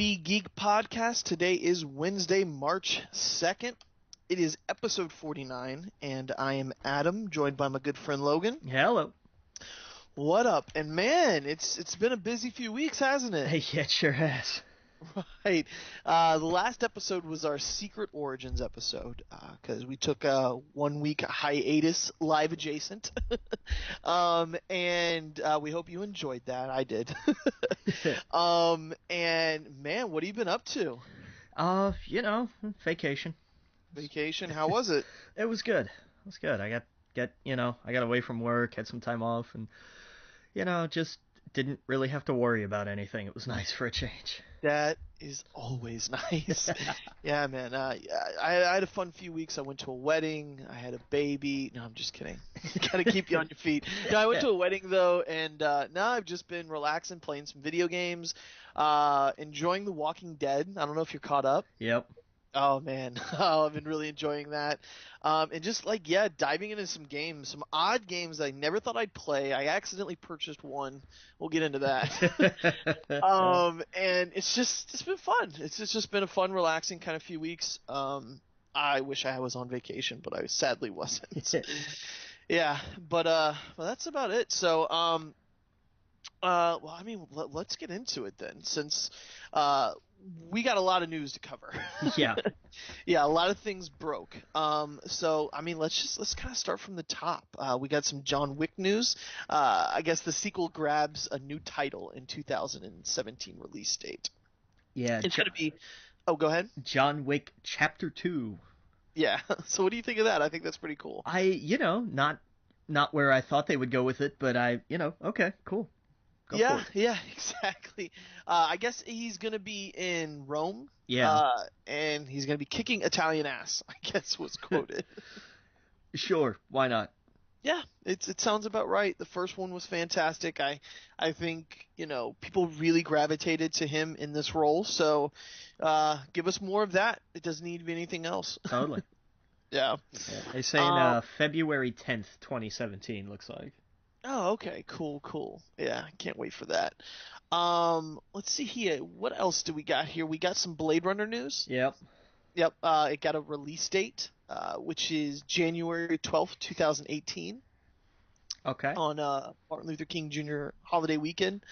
the Geek Podcast. Today is Wednesday, March 2nd. It is episode 49, and I am Adam, joined by my good friend Logan. Hello. What up? And man, it's been a busy few weeks, hasn't it? Yeah, it sure has. Right. The last episode was our Secret Origins episode, because we took a 1 week hiatus live adjacent. And we hope you enjoyed that. I did. And man, what have you been up to? Vacation. Vacation? How was it? It was good. I got away from work, had some time off, and just didn't really have to worry about anything. It was nice for a change. That is always nice. Yeah, man. I had a fun few weeks. I went to a wedding. I had a baby. No, I'm just kidding. Gotta keep you on your feet. No, I went to a wedding, though, and now I've just been relaxing, playing some video games, enjoying The Walking Dead. I don't know if you're caught up. Yep. Oh, man. Oh, I've been really enjoying that. And just, diving into some games, some odd games I never thought I'd play. I accidentally purchased one. We'll get into that. And it's been fun. It's just been a fun, relaxing kind of few weeks. I wish I was on vacation, but I sadly wasn't. Yeah, but that's about it. So, let's get into it then, since we got a lot of news to cover. Yeah. Yeah, a lot of things broke. Let's kind of start from the top. We got some John Wick news. I guess the sequel grabs a new title in 2017 release date. Yeah. It's going to be... Oh, go ahead. John Wick Chapter 2. Yeah. So what do you think of that? I think that's pretty cool. Not where I thought they would go with it, but okay, cool. Yeah, exactly. I guess he's going to be in Rome. Yeah. And he's going to be kicking Italian ass, I guess was quoted. Sure, why not? Yeah, it sounds about right. The first one was fantastic. I think, people really gravitated to him in this role. So give us more of that. It doesn't need to be anything else. Totally. Yeah. They say in February 10th, 2017, looks like. Oh, okay. Cool. Yeah, can't wait for that. Let's see here. What else do we got here? We got some Blade Runner news. Yep. It got a release date, which is January 12th, 2018. Okay. On Martin Luther King Jr. holiday weekend.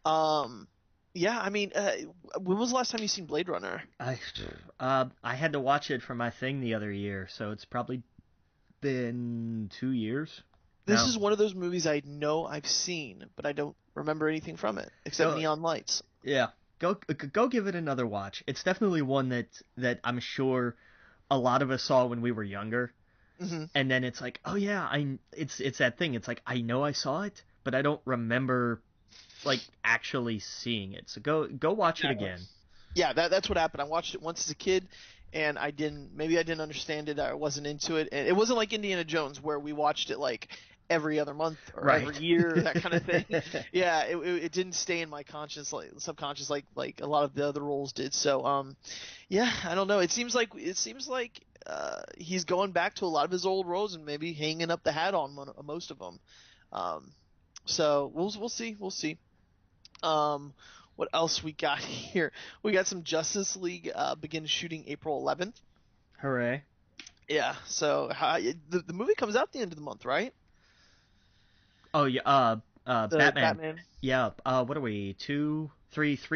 When was the last time you seen Blade Runner? I had to watch it for my thing the other year, so it's probably been 2 years. This is one of those movies I know I've seen, but I don't remember anything from it except neon lights. Yeah, go give it another watch. It's definitely one that I'm sure a lot of us saw when we were younger, and then it's like, oh yeah, it's that thing. It's like I know I saw it, but I don't remember actually seeing it. So go watch it again. Yeah, that's what happened. I watched it once as a kid. And I didn't understand it. I wasn't into it. And it wasn't like Indiana Jones where we watched it every other month or every year, that kind of thing. Yeah, it didn't stay in my subconscious like a lot of the other roles did. So, I don't know. It seems like he's going back to a lot of his old roles and maybe hanging up the hat on most of them. So we'll see. What else we got here? We got some Justice League begins shooting April 11th. Hooray. Yeah, so the movie comes out the end of the month, right? Oh, yeah, Batman. Yeah, what are we, 3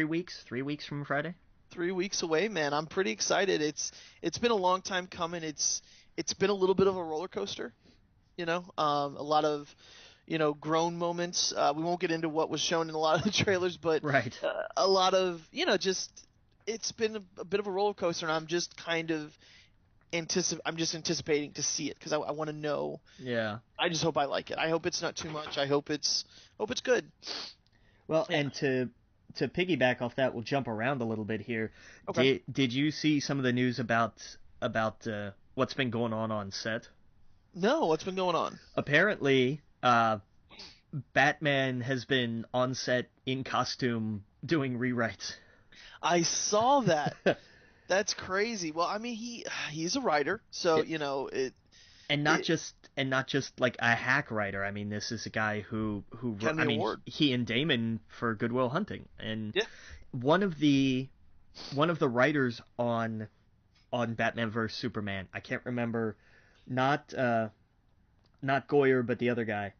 weeks? 3 weeks from Friday? 3 weeks away, man. I'm pretty excited. It's been a long time coming. It's been a little bit of a roller coaster, a lot of... grown moments. We won't get into what was shown in a lot of the trailers, but right. A lot of, it's been a bit of a roller coaster, and I'm just kind of anticipating to see it because I want to know. Yeah. I just hope I like it. I hope it's not too much. I hope it's good. Well, yeah. And to piggyback off that, we'll jump around a little bit here. Okay. Did you see some of the news about what's been going on set? No, what's been going on? Apparently, Batman has been on set in costume doing rewrites. I saw that. That's crazy. Well, I mean, he's a writer, so it. And not just like a hack writer. I mean, this is a guy who Academy Award. He and Damon for Good Will Hunting, and yeah. one of the one of the writers on Batman vs Superman. I can't remember, not Goyer, but the other guy,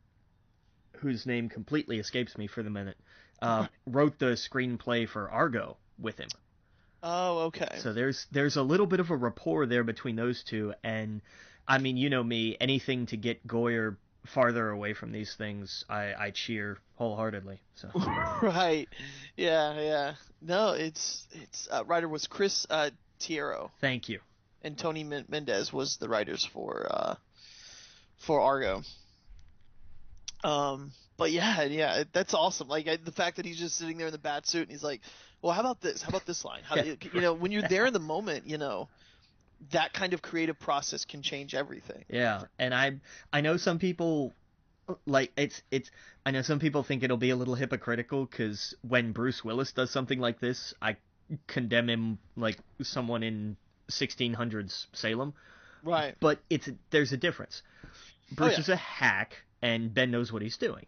whose name completely escapes me for the minute, wrote the screenplay for Argo with him. Oh, okay. So there's a little bit of a rapport there between those two, and I mean, you know me, anything to get Goyer farther away from these things, I cheer wholeheartedly. So Right. Yeah. No, it's writer was Chris Tierro. Thank you. And Tony Mendez was the writers for Argo. But yeah, that's awesome. Like the fact that he's just sitting there in the bat suit and he's like, well, how about this? How about this line? When you're there in the moment, that kind of creative process can change everything. Yeah, and I know some people like I know some people think it'll be a little hypocritical because when Bruce Willis does something like this, I condemn him like someone in 1600s Salem. Right. But there's a difference. Bruce is a hack, and Ben knows what he's doing.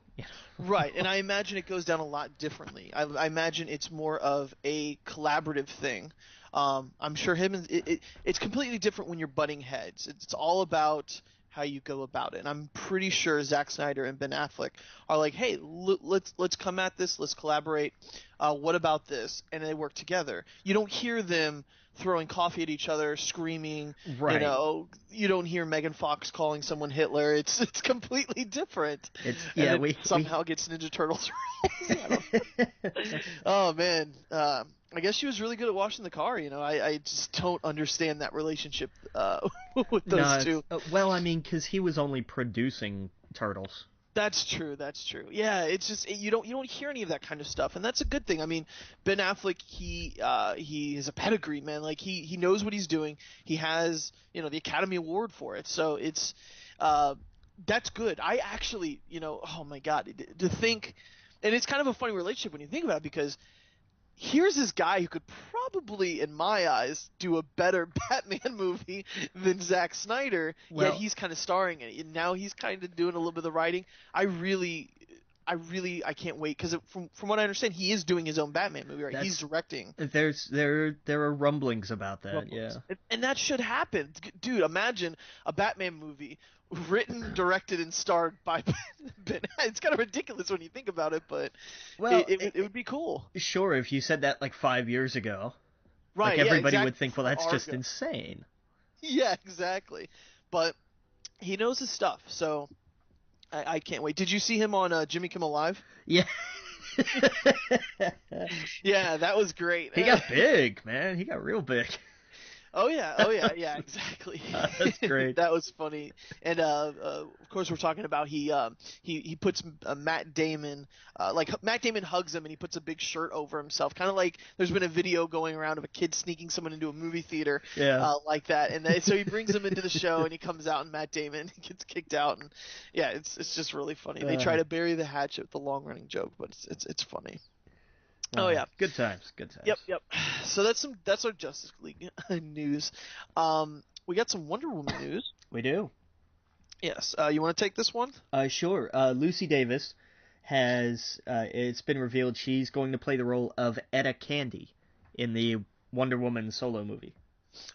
Right, and I imagine it goes down a lot differently. I imagine it's more of a collaborative thing. I'm sure it's completely different when you're butting heads. It's all about how you go about it. And I'm pretty sure Zack Snyder and Ben Affleck are like, hey, let's come at this. Let's collaborate. What about this? And they work together. You don't hear them throwing coffee at each other, screaming. Right. You don't hear Megan Fox calling someone Hitler. It's completely different. We somehow gets Ninja Turtles roles. Oh man. I guess she was really good at washing the car. I just don't understand that relationship with those two. Well, I mean, because he was only producing Turtles. That's true. Yeah, it's just you don't hear any of that kind of stuff, and that's a good thing. I mean, Ben Affleck, he is a pedigree, man. Like he knows what he's doing. He has the Academy Award for it, so it's that's good. I actually oh my God, to think, and it's kind of a funny relationship when you think about it because here's this guy who could probably, in my eyes, do a better Batman movie than Zack Snyder, yet he's kind of starring in it. And now he's kind of doing a little bit of the writing. I can't wait because from what I understand, he is doing his own Batman movie, right? He's directing. There are rumblings about that, yeah. And that should happen. Dude, imagine a Batman movie written, directed, and starred by Ben. It's kind of ridiculous when you think about it, but it would be cool. Sure, if you said that like 5 years ago, right? Like everybody exactly. would think, well, that's just insane. Yeah, exactly. But he knows his stuff, so I can't wait. Did you see him on Jimmy Kimmel Live? Yeah. Yeah, that was great. He got big, man. He got real big. Oh yeah, exactly. That's great. That was funny. And of course we're talking about he puts Matt Damon Matt Damon hugs him and he puts a big shirt over himself, kind of like there's been a video going around of a kid sneaking someone into a movie theater, like that. And so he brings him into the show and he comes out and Matt Damon gets kicked out, and yeah, it's just really funny. They try to bury the hatchet with the long running joke, but it's funny. Oh yeah, good times. Yep. So that's our Justice League news. We got some Wonder Woman news. We do. Yes. You want to take this one? Sure. Lucy Davis has. It's been revealed she's going to play the role of Etta Candy in the Wonder Woman solo movie.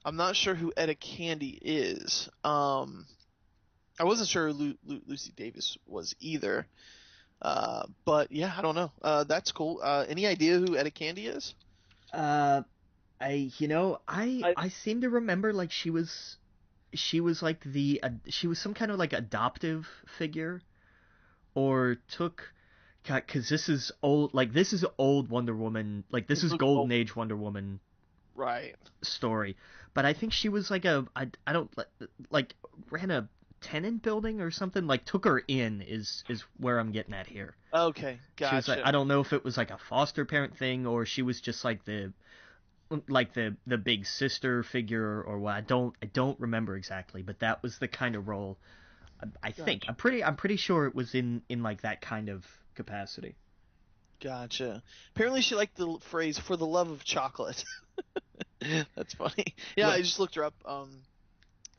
I'm not sure who Etta Candy is. I wasn't sure who Lucy Davis was either. But yeah, I don't know. That's cool. Any idea who Etta Candy is? I seem to remember like she was like she was some kind of like adoptive figure, or because this is old Wonder Woman, like this is Golden Age Wonder Woman, right? Story, but I think she was like I don't like ran a tenant building or something, like took her in is where I'm getting at here. Okay, gotcha. She was like, I don't know if it was like a foster parent thing or she was just like the big sister figure or what. I don't remember exactly, but that was the kind of role I think. I'm pretty sure it was in like that kind of capacity. Gotcha. Apparently she liked the phrase "for the love of chocolate." That's funny. Yeah, I just looked her up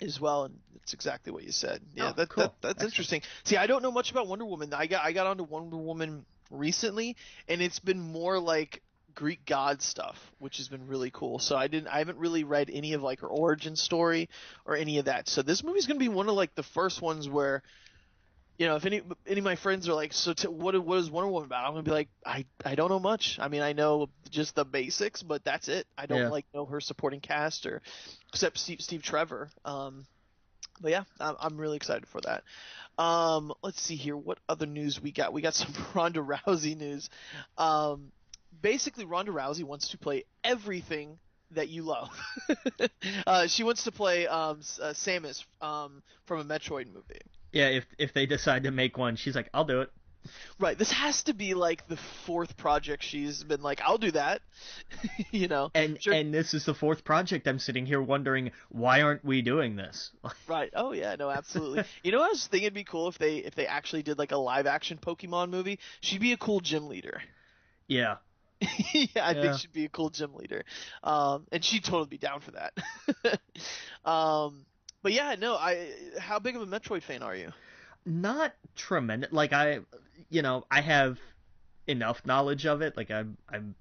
as well, and it's exactly what you said. Yeah, cool. That's interesting. See, I don't know much about Wonder Woman. I got onto Wonder Woman recently, and it's been more like Greek god stuff, which has been really cool. So I haven't really read any of like her origin story or any of that. So this movie's gonna be one of like the first ones where, if any of my friends are like, so what is Wonder Woman about? I'm gonna be like, I don't know much. I mean, I know just the basics, but that's it. I don't know her supporting cast or except Steve Trevor. But yeah, I'm really excited for that. Let's see here. What other news we got? We got some Ronda Rousey news. Basically, Ronda Rousey wants to play everything that you love. She wants to play Samus from a Metroid movie. Yeah, if they decide to make one, she's like, I'll do it. Right. This has to be like the fourth project she's been like, I'll do that. And this is the fourth project. I'm sitting here wondering, why aren't we doing this? Right. Oh yeah, no, absolutely. I was thinking it'd be cool if they actually did like a live action Pokemon movie. She'd be a cool gym leader. Yeah. I think she'd be a cool gym leader. And she'd totally be down for that. But yeah, no, how big of a Metroid fan are you? Not tremendous. Like I have enough knowledge of it. Like I'm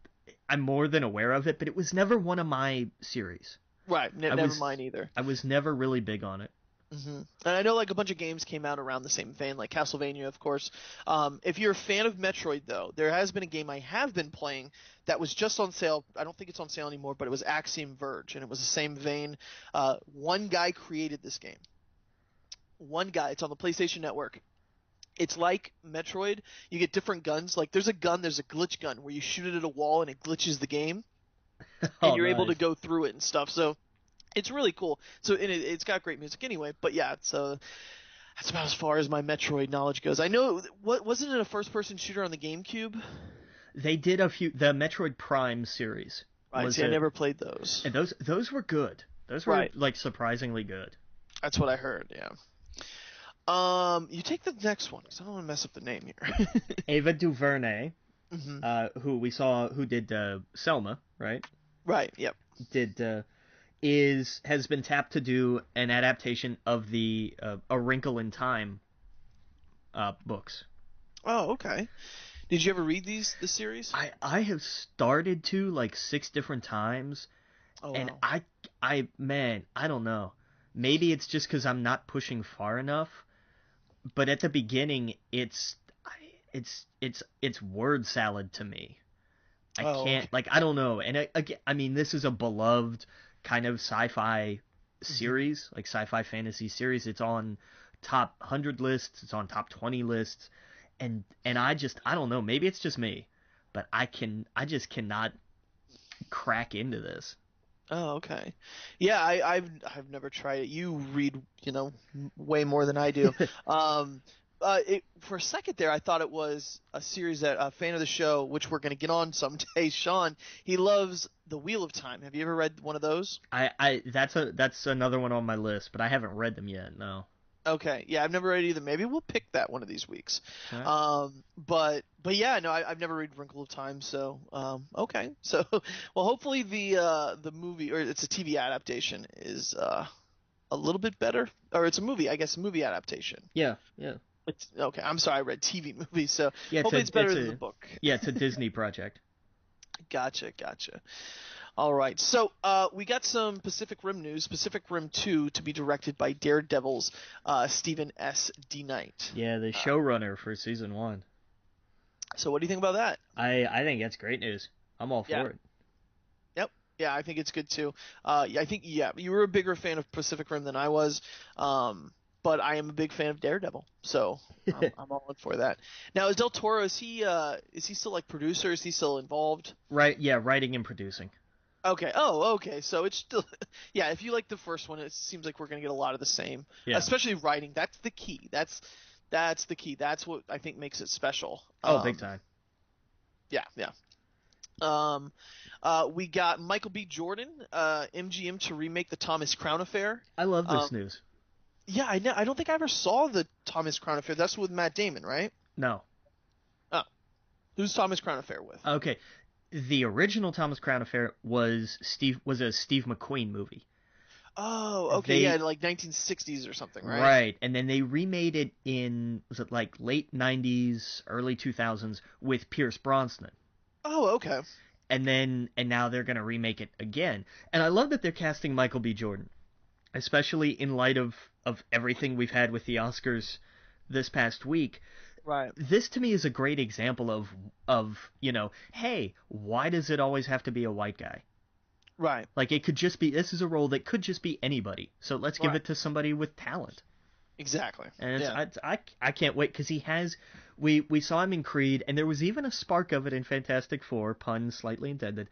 more than aware of it, but it was never one of my series. Right, never mine either. I was never really big on it. Mm-hmm. And I know like a bunch of games came out around the same vein, like Castlevania, of course. If you're a fan of Metroid, though, there has been a game I have been playing that was just on sale. I don't think it's on sale anymore, but it was Axiom Verge, and it was the same vein. One guy created this game. One guy. It's on the PlayStation Network. It's like Metroid. You get different guns. Like there's a glitch gun where you shoot it at a wall and it glitches the game, and you're able to go through it and stuff. So it's really cool. So it's got great music anyway. But yeah, that's about as far as my Metroid knowledge goes. I know wasn't it a first-person shooter on the GameCube? They did the Metroid Prime series. Right. See, I never played those. And those were good. Those were like surprisingly good. That's what I heard. Yeah. You take the next one because I don't want to mess up the name here. Ava DuVernay, mm-hmm. who did Selma, right? Right. Yep. Has been tapped to do an adaptation of the A Wrinkle in Time books. Oh, okay. Did you ever read the series? I have started to like 6 different times, and wow. I don't know. Maybe it's just because I'm not pushing far enough. But at the beginning, it's word salad to me. I can't I don't know. And I mean, this is a beloved kind of sci-fi series, like sci-fi fantasy series. It's on top 100 lists. It's on top 20 lists. And I don't know. Maybe it's just me, but I just cannot crack into this. Oh, okay. Yeah, I've never tried it. You read, way more than I do. For a second there, I thought it was a series that a fan of the show, which we're going to get on someday, Sean, he loves The Wheel of Time. Have you ever read one of those? That's another one on my list, but I haven't read them yet. No. Okay, yeah, I've never read it either. Maybe we'll pick that one of these weeks. Right. But yeah, no, I've never read Wrinkle of Time, so okay. So, well, hopefully the movie, or it's a TV adaptation, is a little bit better, or it's a movie, I guess, a movie adaptation. Yeah. It's, okay, I'm sorry, I read TV movie, so hopefully it's better than the book. Yeah, it's a Disney project. Gotcha. All right, so we got some Pacific Rim news. Pacific Rim 2 to be directed by Daredevil's Stephen S. D. Knight. Yeah, the showrunner for season 1. So what do you think about that? I think that's great news. I'm all for it. Yep. Yeah, I think it's good too. I think you were a bigger fan of Pacific Rim than I was. But I am a big fan of Daredevil, so I'm all in for that. Now, is Del Toro, is he still like producer? Is he still involved? Right. Yeah, writing and producing. Okay. Oh, okay. So it's still, yeah. If you like the first one, it seems like we're gonna get a lot of the same. Yeah. Especially writing. That's the key. That's the key. That's what I think makes it special. Big time. Yeah. We got Michael B. Jordan, MGM, to remake the Thomas Crown Affair. I love this news. Yeah, I don't think I ever saw the Thomas Crown Affair. That's with Matt Damon, right? No. Oh. Who's Thomas Crown Affair with? Okay. The original Thomas Crown Affair was a Steve McQueen movie. Oh, okay, like 1960s or something, right? Right, and then they remade it in, was it like late 90s, early 2000s with Pierce Brosnan. Oh, okay. and now they're gonna remake it again. And I love that they're casting Michael B. Jordan, especially in light of everything we've had with the Oscars this past week. Right. This to me is a great example of hey, why does it always have to be a white guy? Right. Like, it could just be, this is a role that could just be anybody. So let's give it to somebody with talent. Exactly. And I can't wait, because we saw him in Creed, and there was even a spark of it in Fantastic Four, pun slightly intended,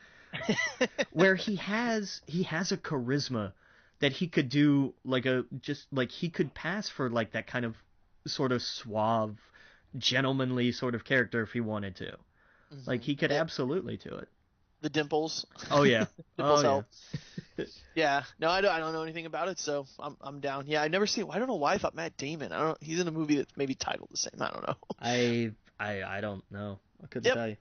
where he has a charisma that he could do he could pass for like that kind of sort of suave, gentlemanly sort of character if he wanted to. Mm-hmm. Like, he could absolutely do it. The dimples. Oh yeah. Dimples help. Yeah. No, I don't know anything about it, so I'm down. Yeah, I never seen. I don't know why I thought Matt Damon. I don't know. He's in a movie that's maybe titled the same. I don't know. I don't know. I couldn't tell you.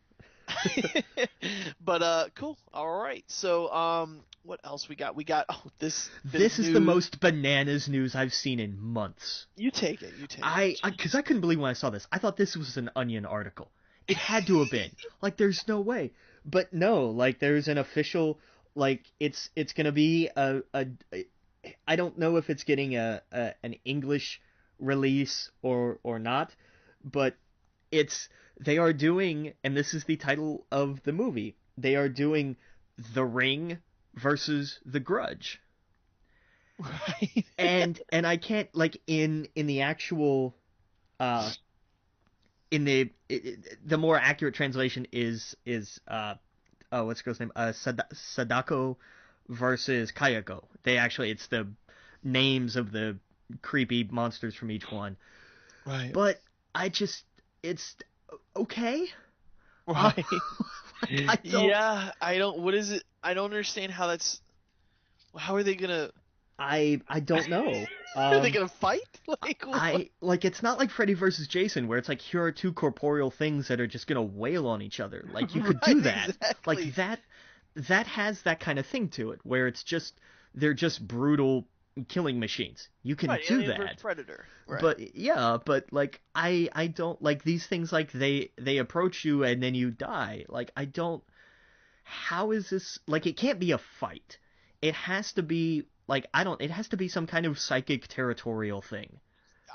But cool. All right. So what else we got? We got this is the most bananas news I've seen in months. You take it. Because I couldn't believe when I saw this. I thought this was an Onion article. It had to have been. Like, there's no way. But no, like, there's an official, like, it's gonna be I don't know if it's getting an English release or not, but they are doing, and this is the title of the movie, they are doing The Ring versus The Grudge. Right. and I can't, like, in the actual in the more accurate translation is what's the girl's name? Sadako versus Kayako. It's the names of the creepy monsters from each one. Right. But it's okay. Right. I don't. What is it? I don't understand how that's. How are they gonna? I don't know. Are they gonna fight? It's not like Freddy versus Jason, where it's like, here are two corporeal things that are just gonna wail on each other. Like, you could do that. Exactly. Like, that has that kind of thing to it, where they're just brutal killing machines. You can do Alien that. versus Predator. Right. But like, I don't like these things. Like, they approach you and then you die. Like, I don't. How is this? Like, it can't be a fight. It has to be. Like, it has to be some kind of psychic territorial thing.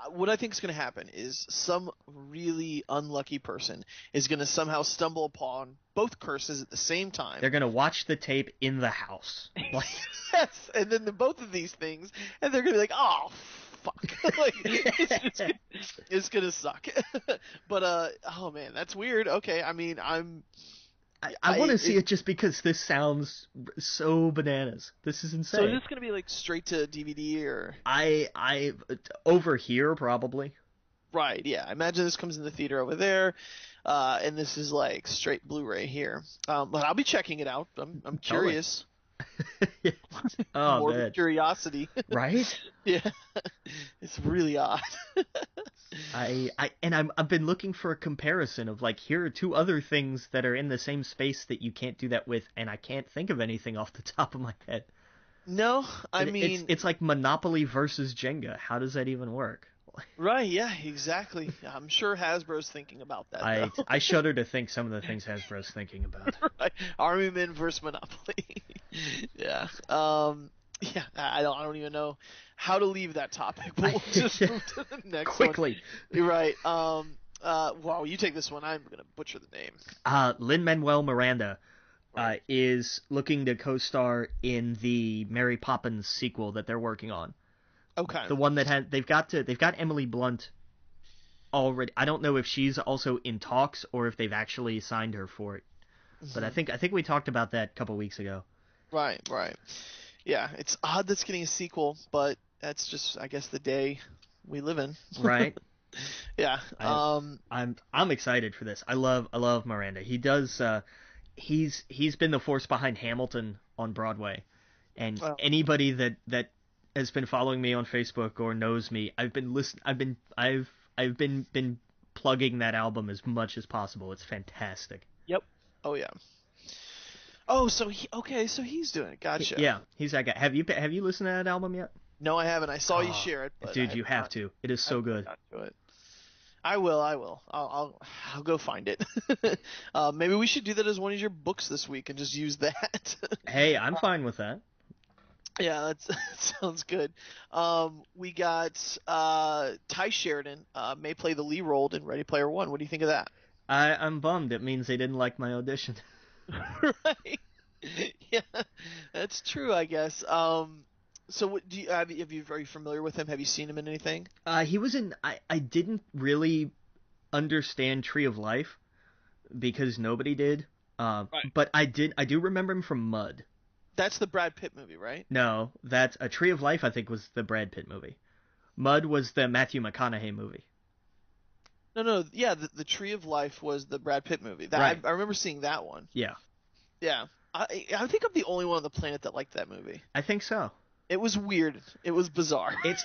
What I think is going to happen is some really unlucky person is going to somehow stumble upon both curses at the same time. They're going to watch the tape in the house. Like... Yes, and then both of these things, and they're going to be like, oh, fuck. Like, it's going to suck. But, oh, man, that's weird. Okay, I mean, I want to see it just because this sounds so bananas. This is insane. So is this going to be like straight to DVD or? I over here probably. Right. Yeah. I imagine this comes in the theater over there, and this is like straight Blu-ray here. But I'll be checking it out. I'm curious. Oh, more man. Curiosity. Right? Yeah. It's really odd. I've been looking for a comparison of, like, here are two other things that are in the same space that you can't do that with, and I can't think of anything off the top of my head. No, I mean, it's like Monopoly versus Jenga. How does that even work? Right, yeah, exactly. I'm sure Hasbro's thinking about that. I shudder to think some of the things Hasbro's thinking about. Right. Army Men versus Monopoly. Yeah. Yeah, I don't even know how to leave that topic, but we'll just move to the next quickly. One. You're right. Wow, you take this one. I'm gonna butcher the name. Lin-Manuel Miranda is looking to co-star in the Mary Poppins sequel that they're working on. Okay. The one that they've got Emily Blunt already. I don't know if she's also in talks or if they've actually signed her for it. Mm-hmm. But I think we talked about that a couple weeks ago. Right. Yeah, it's odd that's getting a sequel, but that's just, I guess, the day we live in. Right. Yeah. I'm excited for this. I love Miranda. He does. He's been the force behind Hamilton on Broadway, and anybody that has been following me on Facebook or knows me, I've been plugging that album as much as possible. It's fantastic. Yep. Oh yeah. Oh, so he's doing it. Gotcha. Yeah, he's that guy. Have you listened to that album yet? No, I haven't. I saw you share it. But dude, you have to. It is so good. To it. I will. I'll go find it. Maybe we should do that as one of your books this week and just use that. Hey, I'm fine with that. Yeah, that sounds good. We got Ty Sheridan may play the lead role in Ready Player One. What do you think of that? I'm bummed. It means they didn't like my audition. Right. Yeah, that's true, I guess. So what do you are you familiar with him? Have you seen him in anything? He was in. I didn't really understand Tree of Life because nobody did. Right. But I do remember him from Mud. That's the Brad Pitt movie, right? No, that's a Tree of Life. I think was the Brad Pitt movie. Mud was the Matthew McConaughey movie. No, yeah, the Tree of Life was the Brad Pitt movie. Right. I remember seeing that one. Yeah. Yeah. I think I'm the only one on the planet that liked that movie. I think so. It was weird. It was bizarre. It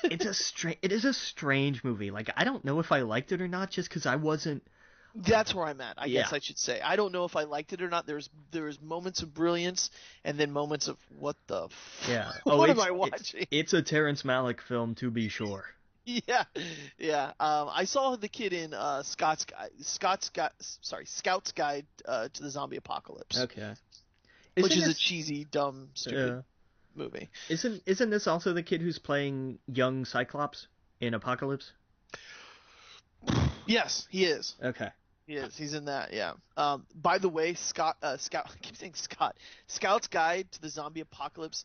is a strange movie. Like, I don't know if I liked it or not, just because I wasn't. That's where I'm at. I guess I should say. I don't know if I liked it or not. There's moments of brilliance and then moments of what the. Yeah. What am I watching? It's a Terrence Malick film, to be sure. Yeah. I saw the kid in Scout's Guide to the Zombie Apocalypse. Okay. Which is a cheesy, dumb, stupid movie. Isn't this also the kid who's playing young Cyclops in Apocalypse? Yes, he is. Okay. He is. He's in that. Yeah. By the way, I keep saying Scott. Scout's Guide to the Zombie Apocalypse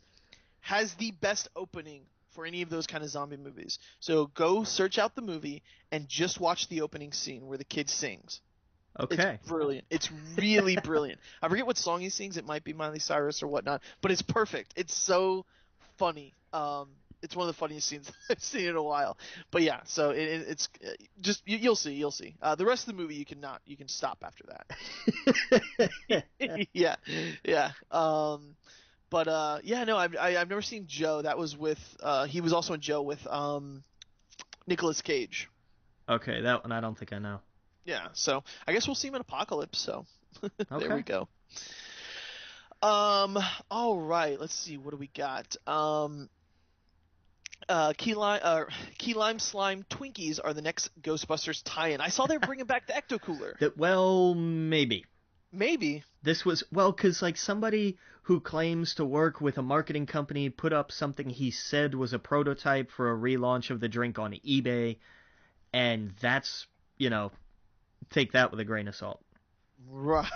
has the best opening for any of those kind of zombie movies. So go search out the movie and just watch the opening scene where the kid sings. Okay. It's brilliant. It's really brilliant. I forget what song he sings. It might be Miley Cyrus or whatnot, but it's perfect. It's so funny. It's one of the funniest scenes I've seen in a while. But yeah, so it's just you'll see. The rest of the movie you can stop after that. Yeah. I've never seen Joe. That was with he was also in Joe with Nicolas Cage. Okay, that one I don't think I know. Yeah, so I guess we'll see him in Apocalypse. So there we go. All right, let's see. What do we got? Key Lime Slime Twinkies are the next Ghostbusters tie-in. I saw they're bringing back the Ecto Cooler. Well, maybe. Maybe. This was, because like somebody who claims to work with a marketing company put up something he said was a prototype for a relaunch of the drink on eBay, and that's, take that with a grain of salt. Right.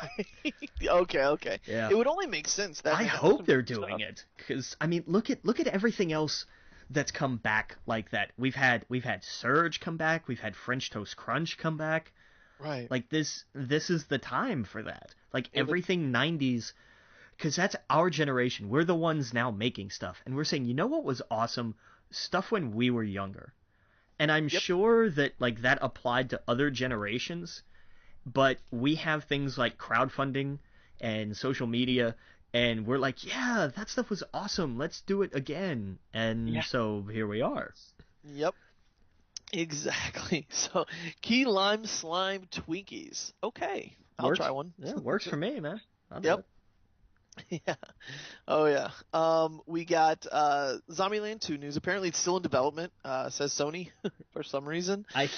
Okay. Yeah. It would only make sense. I hope they're doing it, because I mean, look at everything else that's come back like that. We've had Surge come back. We've had French Toast Crunch come back. Right. Like this is the time for that. Like everything 90s, because that's our generation. We're the ones now making stuff, and we're saying, you know what was awesome? Stuff when we were younger. And I'm sure that like that applied to other generations, but we have things like crowdfunding and social media, and we're like, yeah, that stuff was awesome. Let's do it again. And so here we are. Yep. Exactly. So Key Lime Slime Twinkies. Okay. I'll try one. Yeah, works for me, man. I'll do Yep. it. Yeah. Oh yeah. We got Zombieland 2 news. Apparently it's still in development, says Sony for some reason. Right.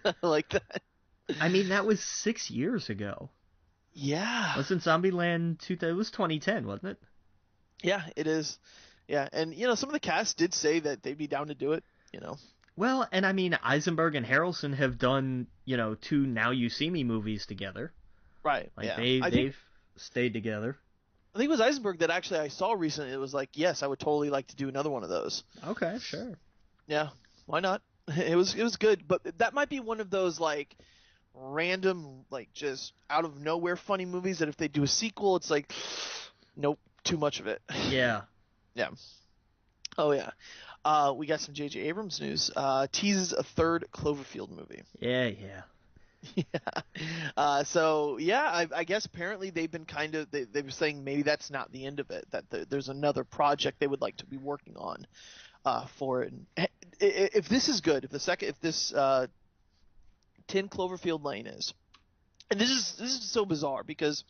I like that. I mean, that was 6 years ago. Yeah. Wasn't Zombieland 2? It was 2010, wasn't it? Yeah, it is. Yeah, and some of the cast did say that they'd be down to do it, Well, and I mean, Eisenberg and Harrelson have done, 2 Now You See Me movies together. Right. Like yeah. they've stayed together. I think it was Eisenberg that actually I saw recently. It was like, yes, I would totally like to do another one of those. Okay, sure. Yeah, why not? It was good, but that might be one of those like random, like just out of nowhere funny movies that if they do a sequel, it's like, nope, too much of it. Yeah. Yeah. Oh yeah. We got some J.J. Abrams news. Teases a third Cloverfield movie. Yeah. Yeah. I guess apparently they've been they were saying maybe that's not the end of it, that there's another project they would like to be working on for it. And if this is good, if this 10 Cloverfield Lane is, and this is so bizarre because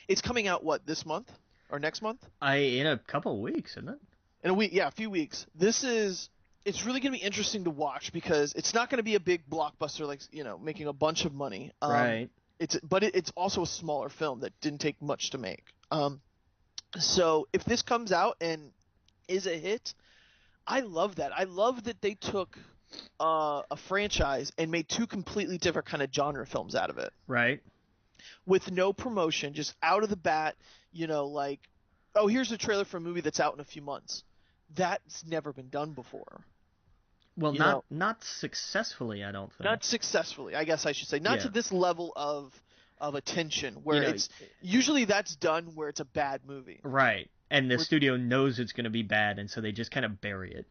it's coming out this month or next month? In a couple of weeks, isn't it? In a week, yeah, a few weeks. This is it's really going to be interesting to watch because it's not going to be a big blockbuster like, making a bunch of money. Right. It's also a smaller film that didn't take much to make. So if this comes out and is a hit, I love that. I love that they took a franchise and made two completely different kind of genre films out of it. Right. With no promotion, just out of the bat, like, oh, here's a trailer for a movie that's out in a few months. That's never been done before. Well, not successfully, I don't think. Not successfully, I guess I should say. Not to this level of attention, where it's usually that's done where it's a bad movie. Right. And the studio knows it's going to be bad, and so they just kind of bury it.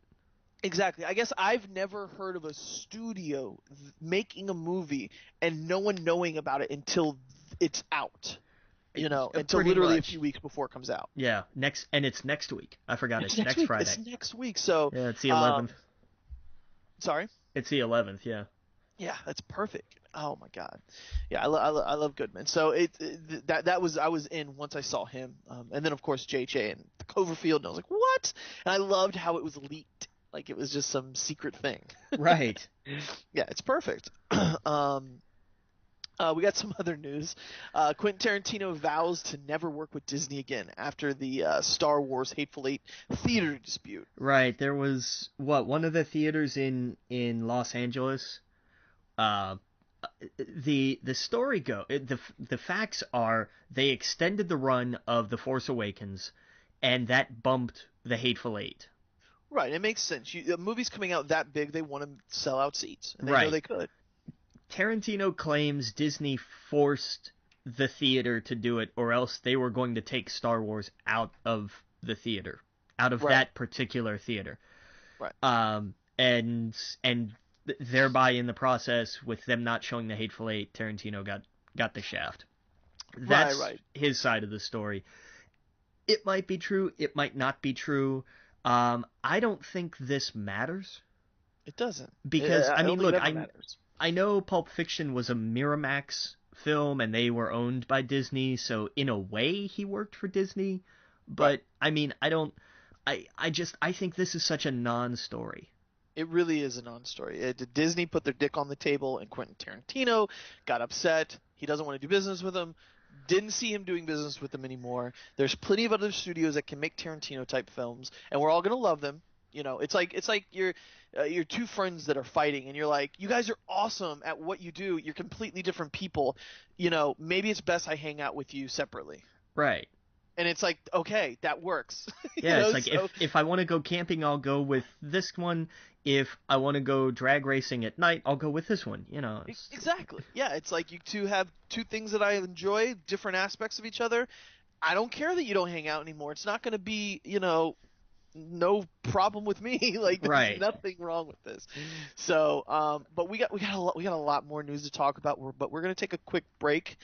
Exactly. I guess I've never heard of a studio making a movie and no one knowing about it until it's out. Until literally a few weeks before it comes out. Yeah. It's next week. I forgot it's next Friday. It's next week. So yeah, it's the 11th. Sorry? It's the 11th, yeah. Yeah, that's perfect. Oh my God. Yeah, I love Goodman. So I was in once I saw him, and then of course JJ and the Cloverfield, and I was like, what? And I loved how it was leaked, like it was just some secret thing. Right. Yeah, it's perfect. We got some other news. Quentin Tarantino vows to never work with Disney again after the Star Wars Hateful Eight theater dispute. Right. There was one of the theaters in Los Angeles. The story the facts are they extended the run of The Force Awakens, and that bumped the Hateful Eight. Right. It makes sense. A movie's coming out that big, they want to sell out seats, and they know they could. Tarantino claims Disney forced the theater to do it, or else they were going to take Star Wars out of the theater, out of that particular theater. Right. And thereby in the process, with them not showing the Hateful Eight, Tarantino got the shaft. That's his side of the story. It might be true. It might not be true. I don't think this matters. It doesn't. Because, I know Pulp Fiction was a Miramax film and they were owned by Disney, so in a way he worked for Disney, but I think this is such a non-story. It really is a non-story. Disney put their dick on the table and Quentin Tarantino got upset. He doesn't want to do business with them. Didn't see him doing business with them anymore. There's plenty of other studios that can make Tarantino type films, and we're all going to love them. It's like you're two friends that are fighting, and you're like, you guys are awesome at what you do. You're completely different people. Maybe it's best I hang out with you separately. Right. And it's like, okay, that works. Yeah, it's like if I want to go camping, I'll go with this one. If I want to go drag racing at night, I'll go with this one. Exactly. Yeah, it's like you two have two things that I enjoy, different aspects of each other. I don't care that you don't hang out anymore. It's not going to be, no problem with me. Like there's nothing wrong with this. So, but we got a lot more news to talk about. But we're gonna take a quick break.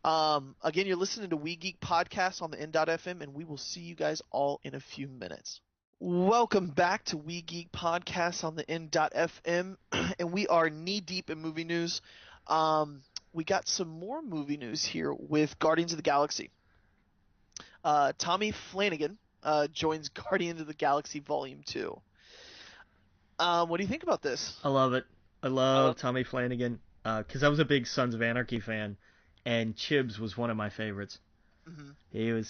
Again, you're listening to We Geek Podcast on the N.FM, and we will see you guys all in a few minutes. Welcome back to We Geek Podcast on the N.FM, and we are knee deep in movie news. We got some more movie news here with Guardians of the Galaxy. Tommy Flanagan joins Guardians of the Galaxy Volume 2. What do you think about this? I love it. I love Tommy Flanagan because I was a big Sons of Anarchy fan, and Chibs was one of my favorites. Mm-hmm.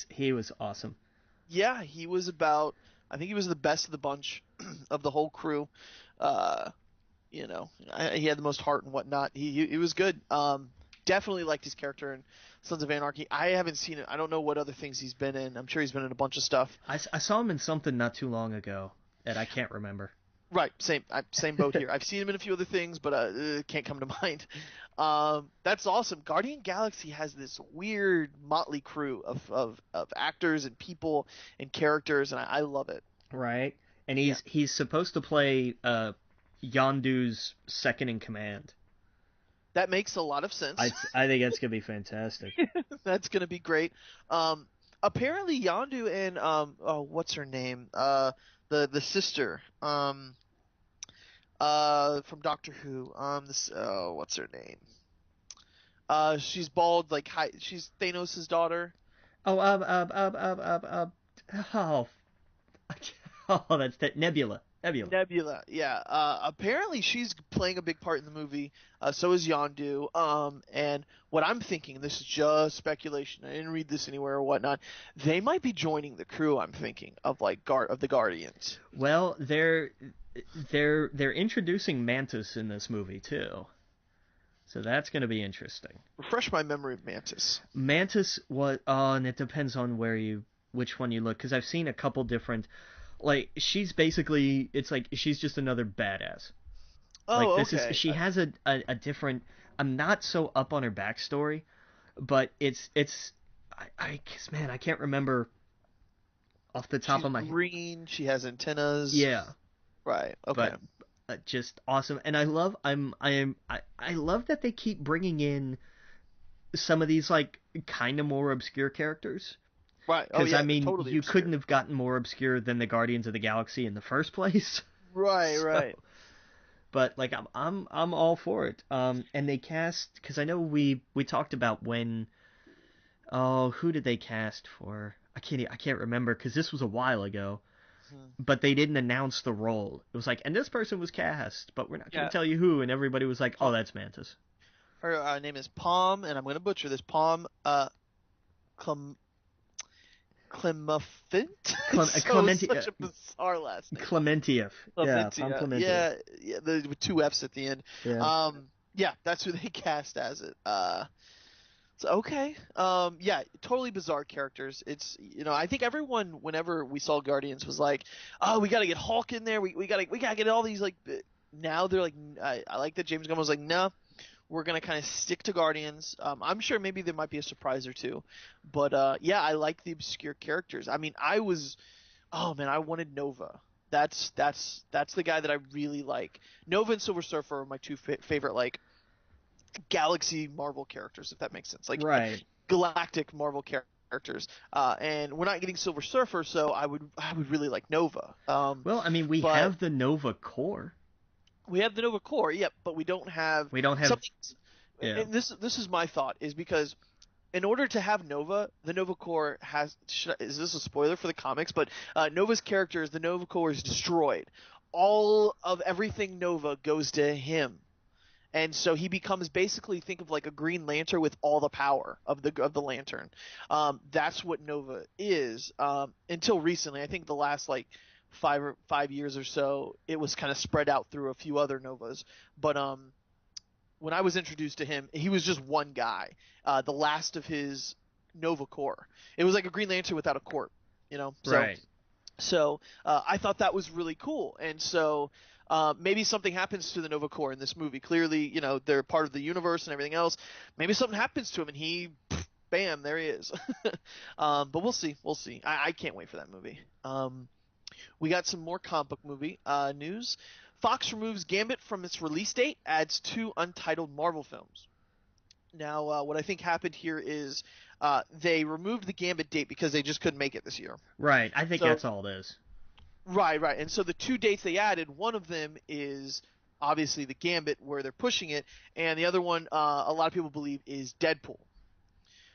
He was awesome. Yeah, he was I think he was the best of the bunch of the whole crew. He had the most heart and whatnot. He was good. Definitely liked his character in Sons of Anarchy. I haven't seen it. I don't know what other things he's been in. I'm sure he's been in a bunch of stuff. I saw him in something not too long ago that I can't remember. Right, same boat here. I've seen him in a few other things, but can't come to mind. That's awesome. Guardian Galaxy has this weird motley crew of actors and people and characters, and I love it. Right, and he's supposed to play Yondu's second in command. That makes a lot of sense. I think that's gonna be fantastic. That's gonna be great. Apparently Yondu and what's her name? The sister from Doctor Who. What's her name? She's bald, like she's Thanos' daughter. Oh, that's that Nebula. Nebula, yeah. Apparently she's playing a big part in the movie. So is Yondu. And what I'm thinking, this is just speculation. I didn't read this anywhere or whatnot. They might be joining the crew. I'm thinking of like of the Guardians. Well, they're introducing Mantis in this movie too, so that's going to be interesting. Refresh my memory of Mantis. Mantis was, and it depends on which one you look, because I've seen a couple different. Like, she's basically, it's like she's just another badass. Oh, like, okay. She has a different. I'm not so up on her backstory, but man, I can't remember off the top of my head. She's green. She has antennas. Yeah. Right. Okay. But just awesome, and I love that they keep bringing in some of these like kind of more obscure characters. Right. Because I mean, totally you obscure. couldn't have gotten more obscure than the Guardians of the Galaxy in the first place. Right. Right. But like, I'm all for it. And they cast, because I know we talked about when. Oh, who did they cast for? I can't remember, because this was a while ago. But they didn't announce the role. It was like, and this person was cast, but we're not going to tell you who. And everybody was like, oh, that's Mantis. Her name is Palm, and I'm going to butcher this. Palm Clementif? Such a bizarre last name. Clementif. Yeah, Palm Clementif. Yeah, with two F's at the end. Yeah. Yeah, that's who they cast as it. So, okay. Yeah, totally bizarre characters. It's, I think everyone, whenever we saw Guardians, was like, oh, we got to get Hulk in there. We got to get all these, like, now they're like, I like that James Gunn was like, no, we're going to kind of stick to Guardians. I'm sure maybe there might be a surprise or two. But, yeah, I like the obscure characters. I mean, I wanted Nova. That's the guy that I really like. Nova and Silver Surfer are my two favorite, like, Galaxy Marvel characters, if that makes sense. Like, right. Galactic Marvel characters. And we're not getting Silver Surfer, so I would really like Nova. Well, I mean, we have the Nova Corps. We have the Nova Corps, yeah, but we don't have something. Yeah. And this is my thought, is because in order to have Nova, the Nova Corps is this a spoiler for the comics? But Nova's character is the Nova Corps is destroyed. All of everything Nova goes to him. And so he becomes basically, think of like a Green Lantern with all the power of the Lantern. That's what Nova is. Until recently, I think the last like 5 years or so, it was kind of spread out through a few other Novas. But when I was introduced to him, he was just one guy, the last of his Nova Corps. It was like a Green Lantern without a corp, So, right. So I thought that was really cool, and so. Maybe something happens to the Nova Corps in this movie. Clearly, they're part of the universe and everything else. Maybe something happens to him and bam, there he is. But we'll see. I can't wait for that movie. We got some more comic book movie news. Fox removes Gambit from its release date, adds 2 untitled Marvel films. Now, what I think happened here is they removed the Gambit date because they just couldn't make it this year. Right. I think that's all it is. Right. And so the 2 dates they added, one of them is obviously the Gambit where they're pushing it, and the other one, a lot of people believe, is Deadpool,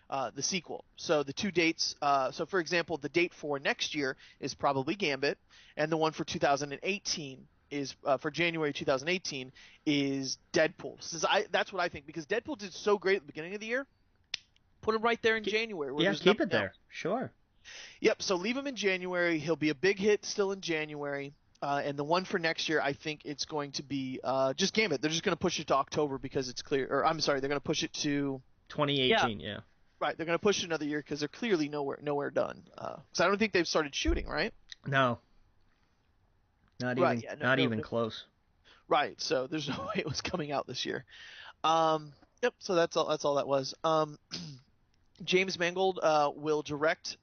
the sequel. So the 2 dates, so for example, the date for next year is probably Gambit, and the one for 2018 is, for January 2018, is Deadpool. That's what I think, because Deadpool did so great at the beginning of the year. Put him right there in January. Yeah, keep it there. Sure. Yep, so leave him in January. He'll be a big hit still in January. And the one for next year, I think it's going to be just Gambit. They're just going to push it to October because it's clear. Or I'm sorry, they're going to push it to 2018. Yeah. Right, they're going to push it another year because they're clearly nowhere done. So I don't think they've started shooting, right? No. Not even close. Right, so there's no way it was coming out this year. Yep, so that's all that was. James Mangold will direct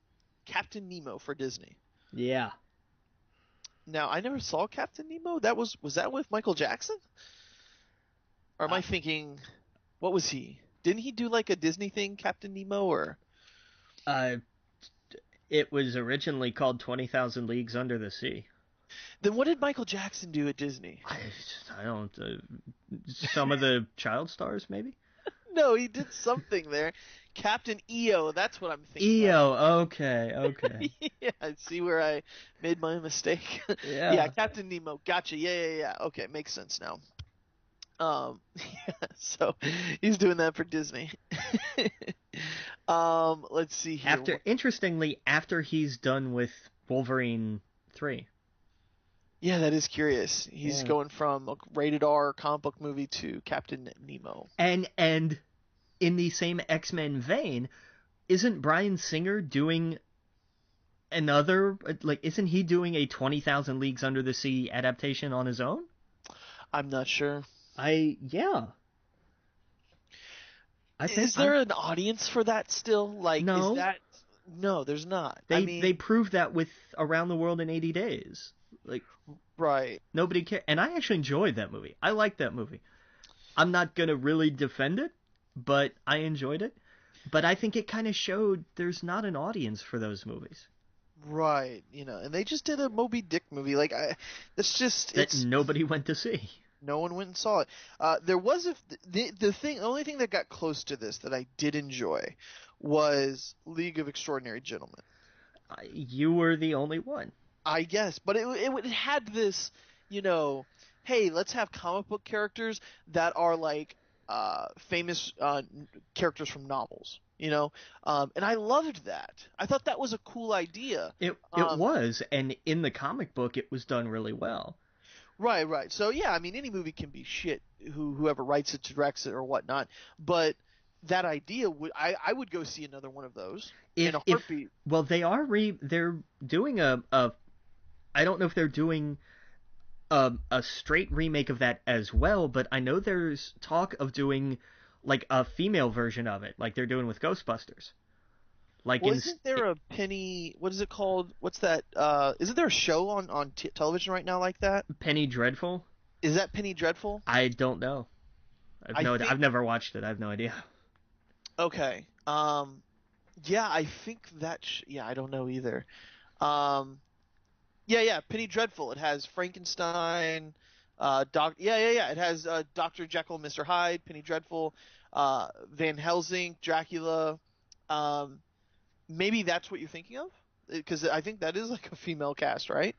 Captain Nemo for Disney. Yeah. Now, I never saw Captain Nemo. Was that with Michael Jackson? Or am I thinking, what was he? Didn't he do like a Disney thing, Captain Nemo, or? It was originally called 20,000 Leagues Under the Sea. Then what did Michael Jackson do at Disney? I don't. Some of the child stars, maybe. No, he did something there. Captain EO. That's what I'm thinking. EO. Okay. Yeah, see where I made my mistake. Yeah. Yeah, Captain Nemo. Gotcha. Yeah. Okay, makes sense now. Yeah, so he's doing that for Disney. Let's see here. Interestingly, after he's done with Wolverine 3. Yeah, that is curious. He's going from a rated R comic book movie to Captain Nemo. And in the same X-Men vein, isn't Bryan Singer doing another, like, isn't he doing a 20,000 Leagues Under the Sea adaptation on his own? I'm not sure. Yeah. Is there an audience for that still? Like, no. No, there's not. They proved that with Around the World in 80 Days. Like, right. Nobody cared. And I actually enjoyed that movie. I liked that movie. I'm not going to really defend it, but I enjoyed it. But I think it kind of showed there's not an audience for those movies. Right. And they just did a Moby Dick movie. Like, Nobody went to see. No one went and saw it. There was the only thing that got close to this that I did enjoy was League of Extraordinary Gentlemen. You were the only one, I guess, but it had this, hey, let's have comic book characters that are like famous characters from novels, and I loved that. I thought that was a cool idea. It was, and in the comic book, it was done really well. Right. So yeah, any movie can be shit. Whoever writes it, directs it, or whatnot. But that idea I would go see another one of those in a heartbeat. Well, they're doing a I don't know if they're doing a straight remake of that as well, but I know there's talk of doing like a female version of it, like they're doing with Ghostbusters. Like, isn't there a Penny? What is it called? What's that? Isn't there a show on television right now like that? Penny Dreadful? Is that Penny Dreadful? I don't know. I've never watched it. I have no idea. Okay. Yeah, I think that. Yeah, I don't know either. Yeah. Penny Dreadful. It has Frankenstein. It has Dr. Jekyll, Mr. Hyde, Penny Dreadful, Van Helsing, Dracula. Maybe that's what you're thinking of, because I think that is like a female cast, right?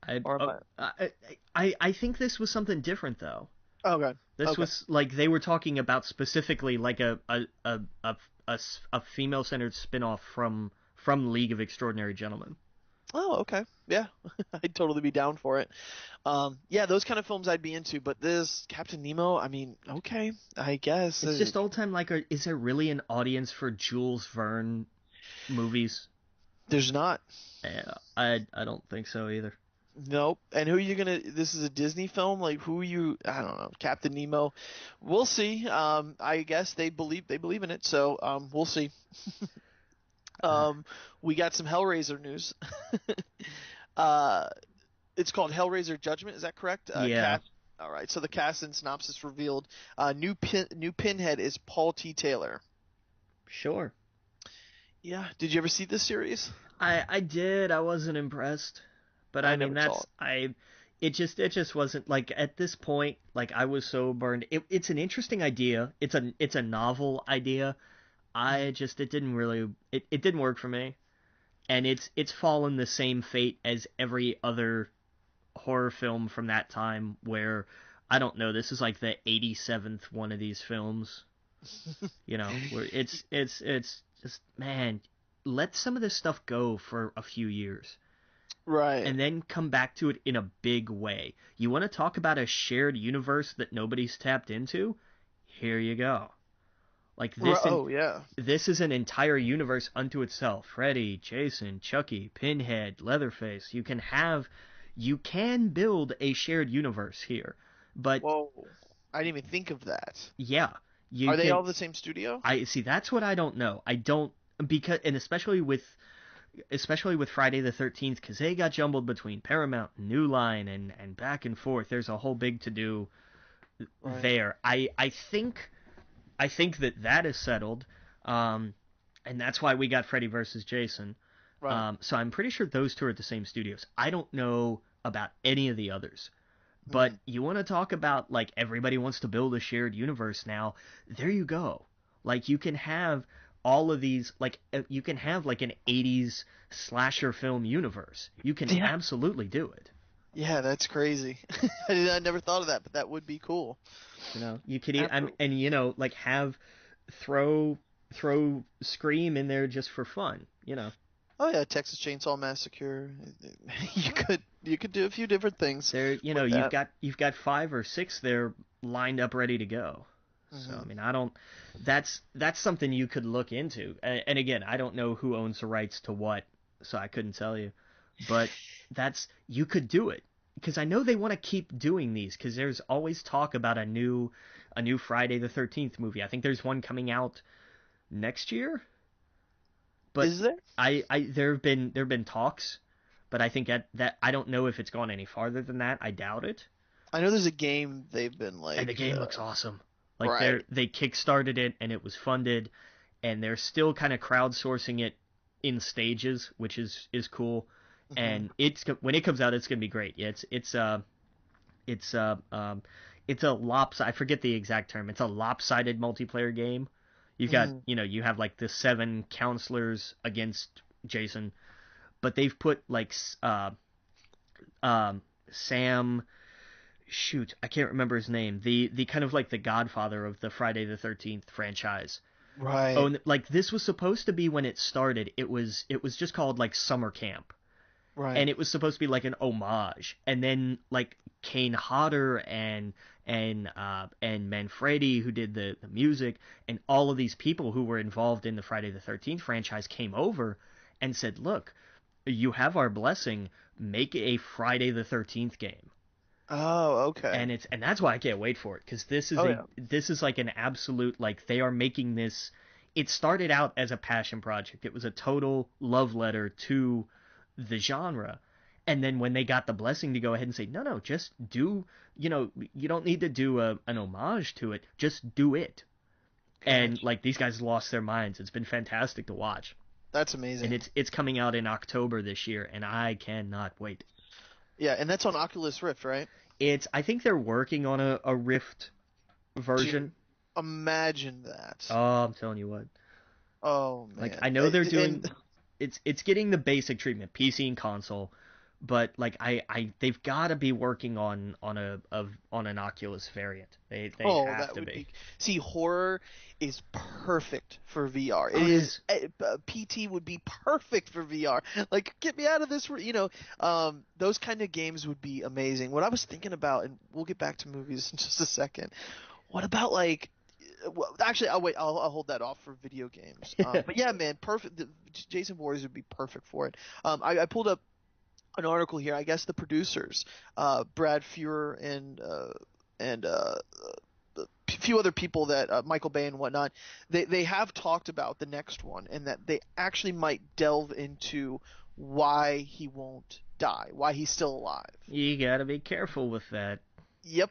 I think this was something different though. Okay. This was like they were talking about specifically like a female-centered spin-off from League of Extraordinary Gentlemen. Oh, okay. Yeah, I'd totally be down for it. Yeah, those kind of films I'd be into, but this Captain Nemo, okay, I guess. It's just old time. Like, is there really an audience for Jules Verne movies? There's not. Yeah, I don't think so either. Nope. And who are you gonna? This is a Disney film. Like, who are you? I don't know. Captain Nemo. We'll see. I guess they believe in it. So we'll see. We got some Hellraiser news. It's called Hellraiser Judgment. Is that correct? Yeah. All right. So the cast and synopsis revealed. New Pinhead is Paul T. Taylor. Sure. Yeah. Did you ever see this series? I did. I wasn't impressed. But it just wasn't, like, at this point, like, I was so burned. It's an interesting idea. It's a novel idea. It didn't work for me. And it's fallen the same fate as every other horror film from that time, where, I don't know, this is like the 87th one of these films. Where it's just, man, let some of this stuff go for a few years. Right. And then come back to it in a big way. You want to talk about a shared universe that nobody's tapped into? Here you go. Like this. This is an entire universe unto itself. Freddy, Jason, Chucky, Pinhead, Leatherface. You can build a shared universe here. But whoa, I didn't even think of that. Yeah. Are they all the same studio? I see. That's what I don't know. And especially with Friday the 13th, because they got jumbled between Paramount and New Line and back and forth. There's a whole big to-do there. I think that is settled, and that's why we got Freddy versus Jason. Right. So I'm pretty sure those two are at the same studios. I don't know about any of the others. But you want to talk about, like, everybody wants to build a shared universe now. There you go. Like, you can have all of these, like, you can have like an 80s slasher film universe. You can absolutely do it. Yeah, that's crazy. I never thought of that, but that would be cool. You know, you could and you know, like, have throw Scream in there just for fun, you know. Oh yeah, Texas Chainsaw Massacre. You could do a few different things. There, you know, you've got 5 or 6 there lined up ready to go. Mm-hmm. So I mean, that's something you could look into. And again, I don't know who owns the rights to what, so I couldn't tell you. But you could do it, because I know they want to keep doing these, because there's always talk about a new Friday the 13th movie. I think there's one coming out next year. But is there? There have been talks, but I think that I don't know if it's gone any farther than that. I doubt it. I know there's a game they've been like, and the game looks awesome. Like, right. They kickstarted it and it was funded, and they're still kind of crowdsourcing it in stages, which is cool. Mm-hmm. And when it comes out, it's gonna be great. Yeah, it's a I forget the exact term. It's a lopsided multiplayer game. You've got, you know, you have like the 7 counselors against Jason, but they've put like Sam, shoot, I can't remember his name. The kind of like the godfather of the Friday the 13th franchise. Right. Oh, and like, this was supposed to be, when it started, it was just called like Summer Camp. Right. And it was supposed to be like an homage. And then like Kane Hodder and Manfredi, who did the music, and all of these people who were involved in the Friday the 13th franchise came over and said, look, you have our blessing, make a Friday the 13th game. Oh, okay. And that's why I can't wait for it, because this is like an absolute, like, they are making this. It started out as a passion project. It was a total love letter to the genre. And then when they got the blessing to go ahead and say, no, just do, you know, you don't need to do an homage to it, just do it. And like, these guys lost their minds. It's been fantastic to watch. That's amazing. And it's coming out in October this year, and I cannot wait. Yeah, and that's on Oculus Rift, right? I think they're working on a Rift version. Dude, imagine that. Oh, I'm telling you what. Oh man. Like, I know they're doing it's getting the basic treatment, PC and console, but like, they've got to be working on an Oculus variant. They have to be. See, horror is perfect for VR. PT would be perfect for VR. Like, get me out of this, you know. Those kind of games would be amazing. What I was thinking about, and we'll get back to movies in just a second. What about, like, well, actually, I'll wait. I'll hold that off for video games. But yeah, man, perfect. Jason Voorhees would be perfect for it. I pulled up an article here. I guess the producers, Brad Fuhrer and a few other people, that Michael Bay and whatnot, they have talked about the next one, and that they actually might delve into why he won't die, why he's still alive. You gotta be careful with that. Yep,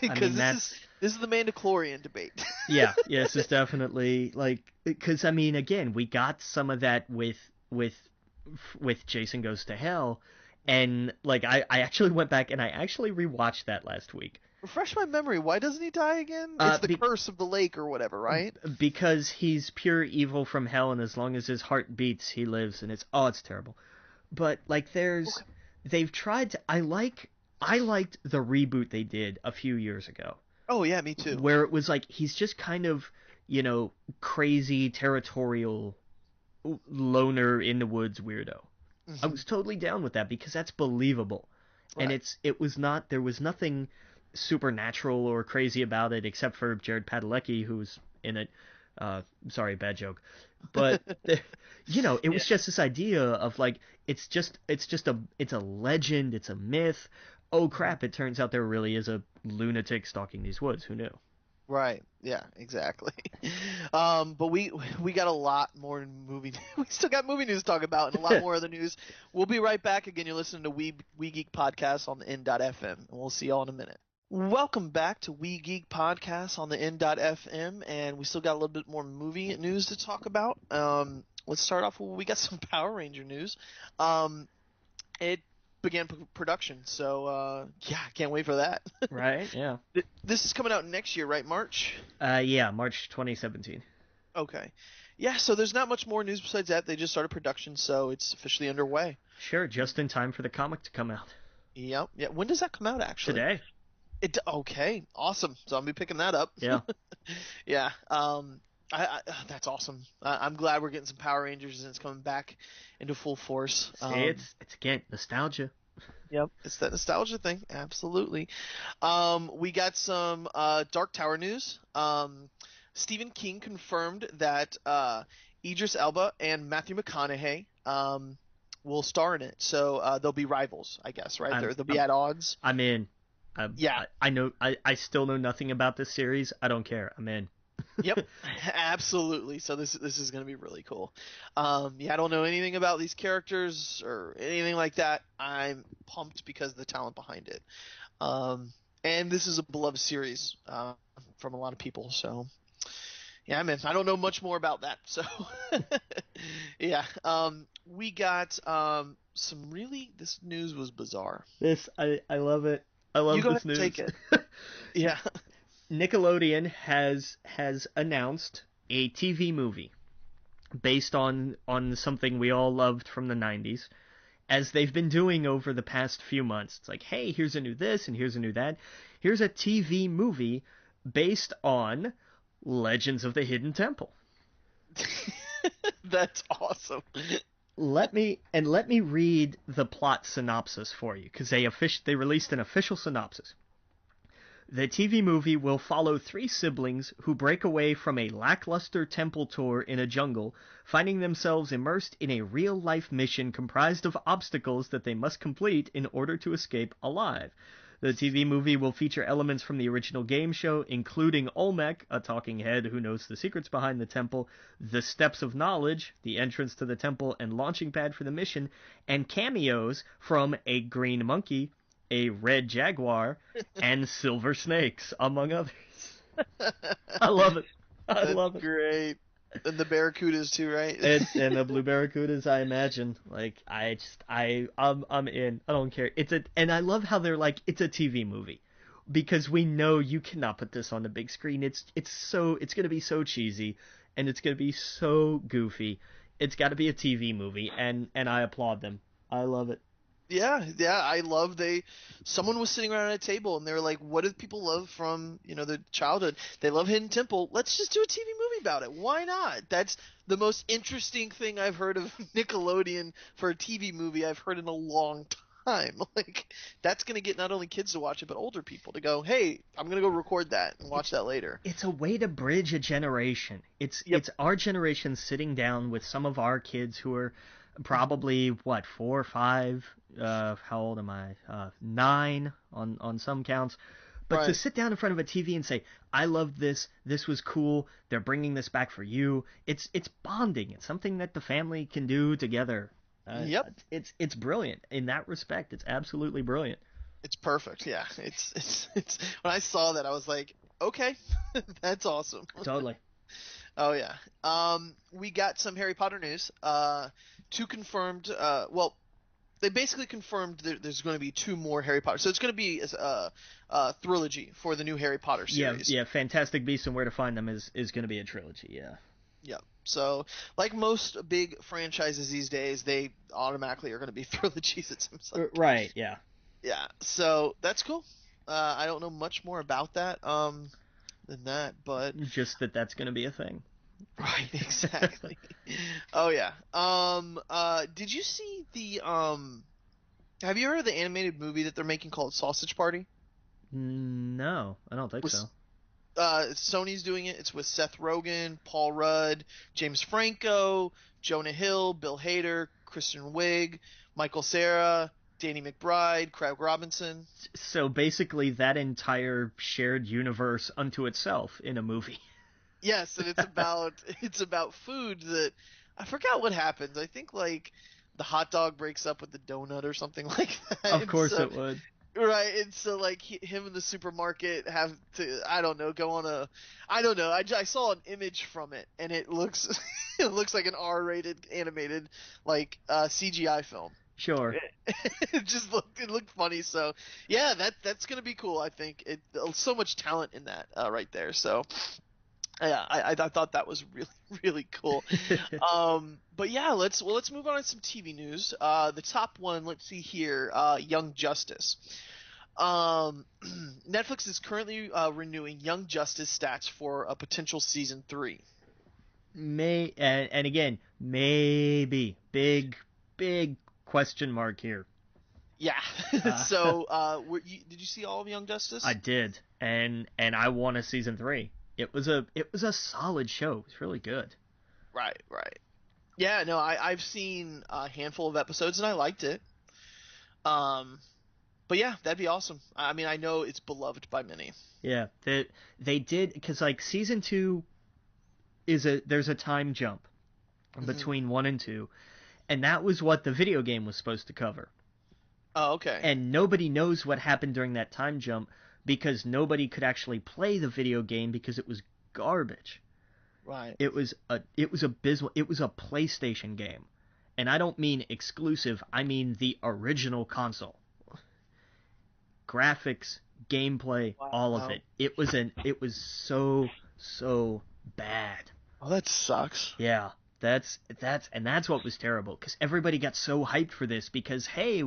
because this is the Mandalorian debate. Yeah, this is definitely, like, because I mean, again, we got some of that with Jason Goes to Hell, and like, I actually went back and I actually rewatched that last week. Refresh my memory. Why doesn't he die again? It's the curse of the lake or whatever, right? Because he's pure evil from hell, and as long as his heart beats, he lives, and it's terrible. But like, they've tried to. I liked the reboot they did a few years ago. Oh yeah, me too. Where it was like, he's just kind of, you know, crazy, territorial, loner in the woods weirdo. Mm-hmm. I was totally down with that, because that's believable. Right. And there was nothing supernatural or crazy about it, except for Jared Padalecki, who's in it. Sorry, bad joke. But you know, it was just this idea of like, it's a legend, it's a myth. Oh crap, it turns out there really is a lunatic stalking these woods. Who knew? Right. Yeah, exactly. But we got a lot more movie. We still got movie news to talk about, and a lot more other news. We'll be right back. Again, you're listening to We Geek Podcast on the N.FM, and we'll see y'all in a minute. Welcome back to We Geek Podcast on the N.FM, and we still got a little bit more movie news to talk about. Let's start off with, we got some Power Ranger news. It began production, so yeah, I can't wait for that. Right, yeah. This is coming out next year, right? March? Yeah, March 2017. Okay. Yeah, so there's not much more news besides that. They just started production, so it's officially underway. Sure, just in time for the comic to come out. Yep. Yeah. When does that come out, actually? Today. Okay. Awesome. So I'll be picking that up. Yeah. Yeah. That's awesome. I'm glad we're getting some Power Rangers and it's coming back into full force. See, it's again nostalgia. Yep, it's that nostalgia thing. Absolutely. We got some Dark Tower news. Stephen King confirmed that Idris Elba and Matthew McConaughey will star in it. So they'll be rivals, I guess, right? They'll be at odds. I'm in. Yeah. I know. I still know nothing about this series. I don't care. I'm in. Yep, absolutely. So this is going to be really cool. Yeah, I don't know anything about these characters or anything like that. I'm pumped because of the talent behind it. And this is a beloved series from a lot of people. So yeah, man, I don't know much more about that. So yeah, we got some really. This news was bizarre. I love it. I love this news. Take it. Yeah. Nickelodeon has announced a TV movie based on something we all loved from the 90s, as they've been doing over the past few months. It's like, hey, here's a new this and here's a new that. Here's a TV movie based on Legends of the Hidden Temple. That's awesome. Let me read the plot synopsis for you, because they released an official synopsis. The TV movie will follow 3 siblings who break away from a lackluster temple tour in a jungle, finding themselves immersed in a real-life mission comprised of obstacles that they must complete in order to escape alive. The TV movie will feature elements from the original game show, including Olmec, a talking head who knows the secrets behind the temple, the Steps of Knowledge, the entrance to the temple and launching pad for the mission, and cameos from a green monkey, a red jaguar, and silver snakes, among others. I love it. I love it. Great. And the barracudas too, right? And the blue barracudas, I imagine. Like, I'm in. I don't care. And I love how they're like, it's a TV movie, because we know you cannot put this on the big screen. It's gonna be so cheesy, and it's gonna be so goofy. It's got to be a TV movie, and I applaud them. I love it. Yeah, I love someone was sitting around at a table and they were like, what do people love from, their childhood? They love Hidden Temple. Let's just do a TV movie about it. Why not? That's the most interesting thing I've heard of Nickelodeon for a TV movie I've heard in a long time. Like, that's going to get not only kids to watch it, but older people to go, hey, I'm going to go record that and watch that later. It's a way to bridge a generation. It's our generation sitting down with some of our kids who are probably 4 or 5, how old am I, 9 on some counts, but right. To sit down in front of a TV and say, I love this was cool, they're bringing this back for you, it's bonding. It's something that the family can do together. It's brilliant in that respect. It's absolutely brilliant. It's perfect. Yeah, it's when I saw that I was like, okay, that's awesome. Totally. Oh yeah. We got some Harry Potter news. 2 confirmed. They basically confirmed there's going to be 2 more Harry Potter. So it's going to be a trilogy for the new Harry Potter series. Yeah. Fantastic Beasts and Where to Find Them is going to be a trilogy. Yeah. Yep. So, like most big franchises these days, they automatically are going to be trilogies. It seems like. Right. Yeah. Yeah. So that's cool. I don't know much more about that. Than that, but just that's going to be a thing. Right, exactly. Oh yeah. Did you see the have you heard of the animated movie that they're making called Sausage Party? No, I don't think so. Sony's doing it. It's with Seth Rogen, Paul Rudd, James Franco, Jonah Hill, Bill Hader, Kristen Wiig, Michael Cera, Danny McBride, Craig Robinson. So basically that entire shared universe unto itself in a movie. Yes, and it's about food that I forgot what happens. I think like the hot dog breaks up with the donut or something like that. Of course it would. Right, and so like him in the supermarket have to, I don't know, go on a, I don't know. I saw an image from it and it looks like an R-rated animated like CGI film. Sure. It looked funny. So yeah, that's gonna be cool. I think so much talent in that right there. So Yeah, I thought that was really really cool. But yeah, let's move on to some TV news. The top one, let's see here, Young Justice. Netflix is currently renewing Young Justice stats for a potential season 3. And again, maybe big question mark here. Yeah. So, did you see all of Young Justice? I did, and I want a season 3. It was a solid show. It was really good. Right. Yeah, no, I've seen a handful of episodes and I liked it. But yeah, that'd be awesome. I mean, I know it's beloved by many. Yeah, they did, because like season 2 there's a time jump between 1 and 2, and that was what the video game was supposed to cover. Oh, okay. And nobody knows what happened during that time jump because nobody could actually play the video game because it was garbage. Right. It was abysmal. It was a PlayStation game, and I don't mean exclusive. I mean the original console. Graphics, gameplay, all of it. It was so bad. Oh, that sucks. Yeah. That's what was terrible, because everybody got so hyped for this because, hey,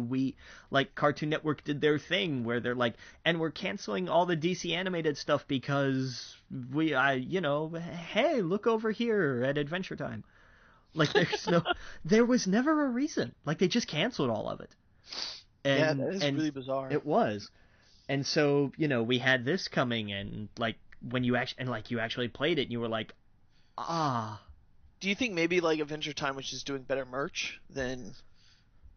Cartoon Network did their thing where they're like, and we're canceling all the DC animated stuff because hey, look over here at Adventure Time. Like, there was never a reason. Like, they just canceled all of it. And, that is really bizarre. It was. And so, we had this coming, and like when you actually played it and you were like, ah. Do you think maybe like Adventure Time was just doing better merch than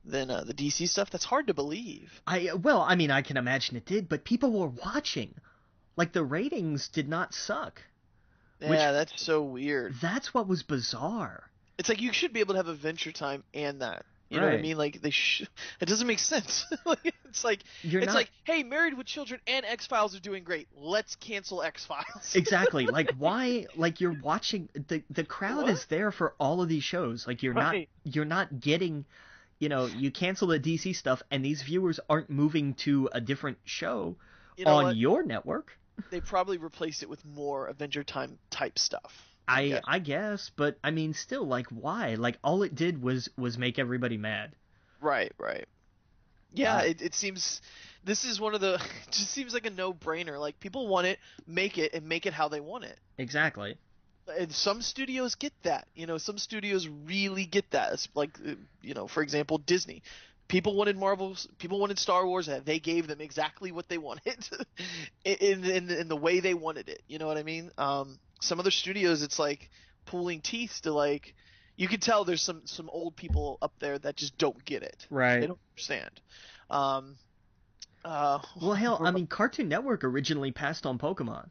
the DC stuff? That's hard to believe. I can imagine it did, but people were watching. Like, the ratings did not suck. Yeah, that's so weird. That's what was bizarre. It's like you should be able to have Adventure Time and that. You know what I mean? Like, it doesn't make sense. It's like, hey, Married with Children and X-Files are doing great. Let's cancel X-Files. Exactly. Like, why? Like, you're watching, the crowd is there for all of these shows. Like, you're not getting, you cancel the DC stuff and these viewers aren't moving to a different show on your network. They probably replaced it with more Adventure Time type stuff. I guess, but I mean, still, like, why? Like, all it did was make everybody mad. Right. Yeah, it seems this is one of the. It just seems like a no-brainer. Like, people want it, make it how they want it. Exactly. And some studios get that. Some studios really get that. It's like, for example, Disney. People wanted Marvels. People wanted Star Wars, and they gave them exactly what they wanted in the way they wanted it. You know what I mean? Some other studios, it's like pulling teeth to, like, you can tell there's some old people up there that just don't get it. Right. They don't understand. Well, hell, I mean, Cartoon Network originally passed on Pokemon.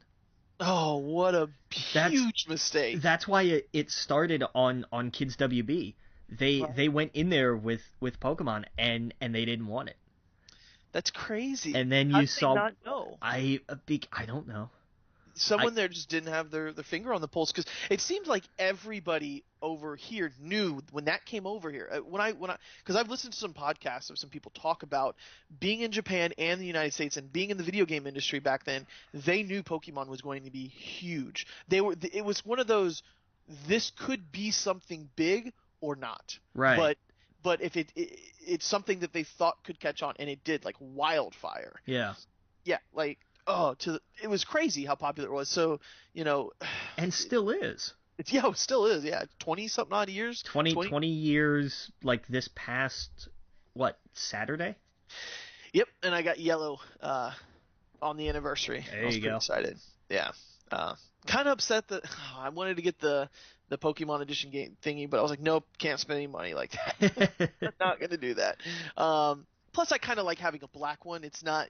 Oh, what a huge mistake. That's why it started on Kids WB. They went in there with Pokemon and they didn't want it. That's crazy. And then How did they not know? I don't know. Someone there just didn't have their finger on the pulse, because it seems like everybody over here knew when that came over here. Because I've listened to some podcasts of some people talk about being in Japan and the United States and being in the video game industry back then. They knew Pokemon was going to be huge. It was one of those, this could be something big or not. Right. But if it's something that they thought could catch on, and it did, like wildfire. Yeah. Yeah, like. It was crazy how popular it was. So, and still is. It still is. Yeah, 20-something odd years. 20 years, like this past Saturday? Yep, and I got yellow on the anniversary. There you go. I was pretty excited. Yeah. Kind of upset that I wanted to get the Pokemon Edition game thingy, but I was like, nope, can't spend any money like that. I'm not gonna do that. Plus, I kind of like having a black one. It's not,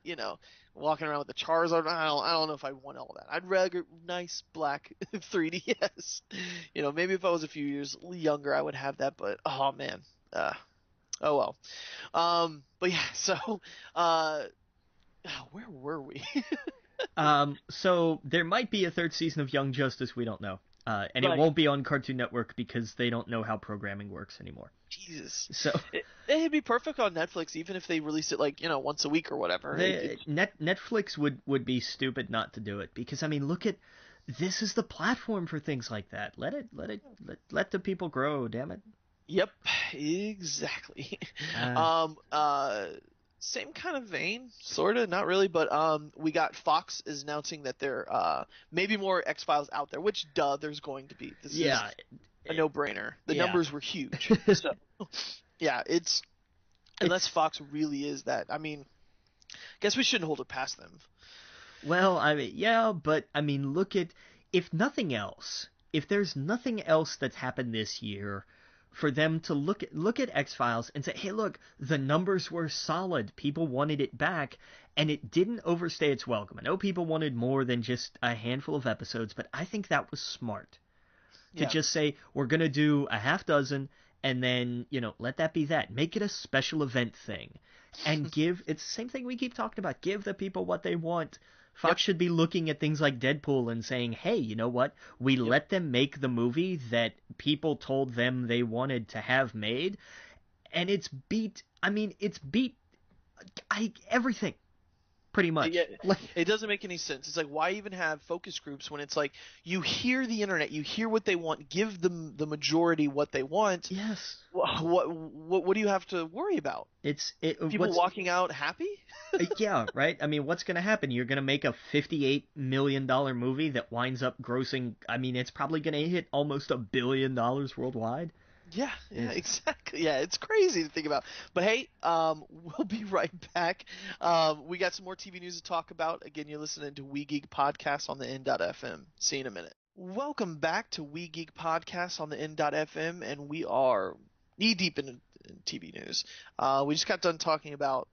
walking around with the Charizard. I don't know if I want all that. I'd rather nice black 3DS. Maybe if I was a few years younger, I would have that. But oh man, oh well. But yeah. So, where were we? So there might be a third season of Young Justice. We don't know. And Right. It won't be on Cartoon Network because they don't know how programming works anymore. Jesus. So It'd be perfect on Netflix, even if they released it once a week or whatever. Netflix would be stupid not to do it, because I mean, look at this is the platform for things like that. Let the people grow. Damn it. Yep, exactly. Same kind of vein, sort of, not really, but we got Fox is announcing that there maybe more X-Files out there, which there's going to be. This is a no-brainer. The numbers were huge. So yeah, unless Fox really is that. I mean, I guess we shouldn't hold it past them. Well, I mean, yeah, but I mean, look at, if nothing else, if there's nothing else that's happened this year, for them to look at X-Files and say, hey, look, the numbers were solid. People wanted it back, and it didn't overstay its welcome. I know people wanted more than just a handful of episodes, but I think that was smart. To just say, we're going to do a half dozen, and then, let that be that. Make it a special event thing. And it's the same thing we keep talking about. Give the people what they want. Fox should be looking at things like Deadpool and saying, hey, you know what? We let them make the movie that people told them they wanted to have made, and it's beat everything, pretty much. Yeah, it doesn't make any sense. It's like, why even have focus groups when it's like, you hear the internet, you hear what they want, give them the majority what they want. Yes. What do you have to worry about? People walking out happy? Yeah, right? I mean, what's going to happen? You're going to make a $58 million movie that winds up grossing, I mean, it's probably going to hit almost $1 billion worldwide. Yeah, exactly. Yeah, it's crazy to think about. But hey, we'll be right back. We got some more TV news to talk about. Again, you're listening to We Geek Podcast on the N.FM. See you in a minute. Welcome back to We Geek Podcast on the N.FM, and we are knee-deep in TV news. We just got done talking about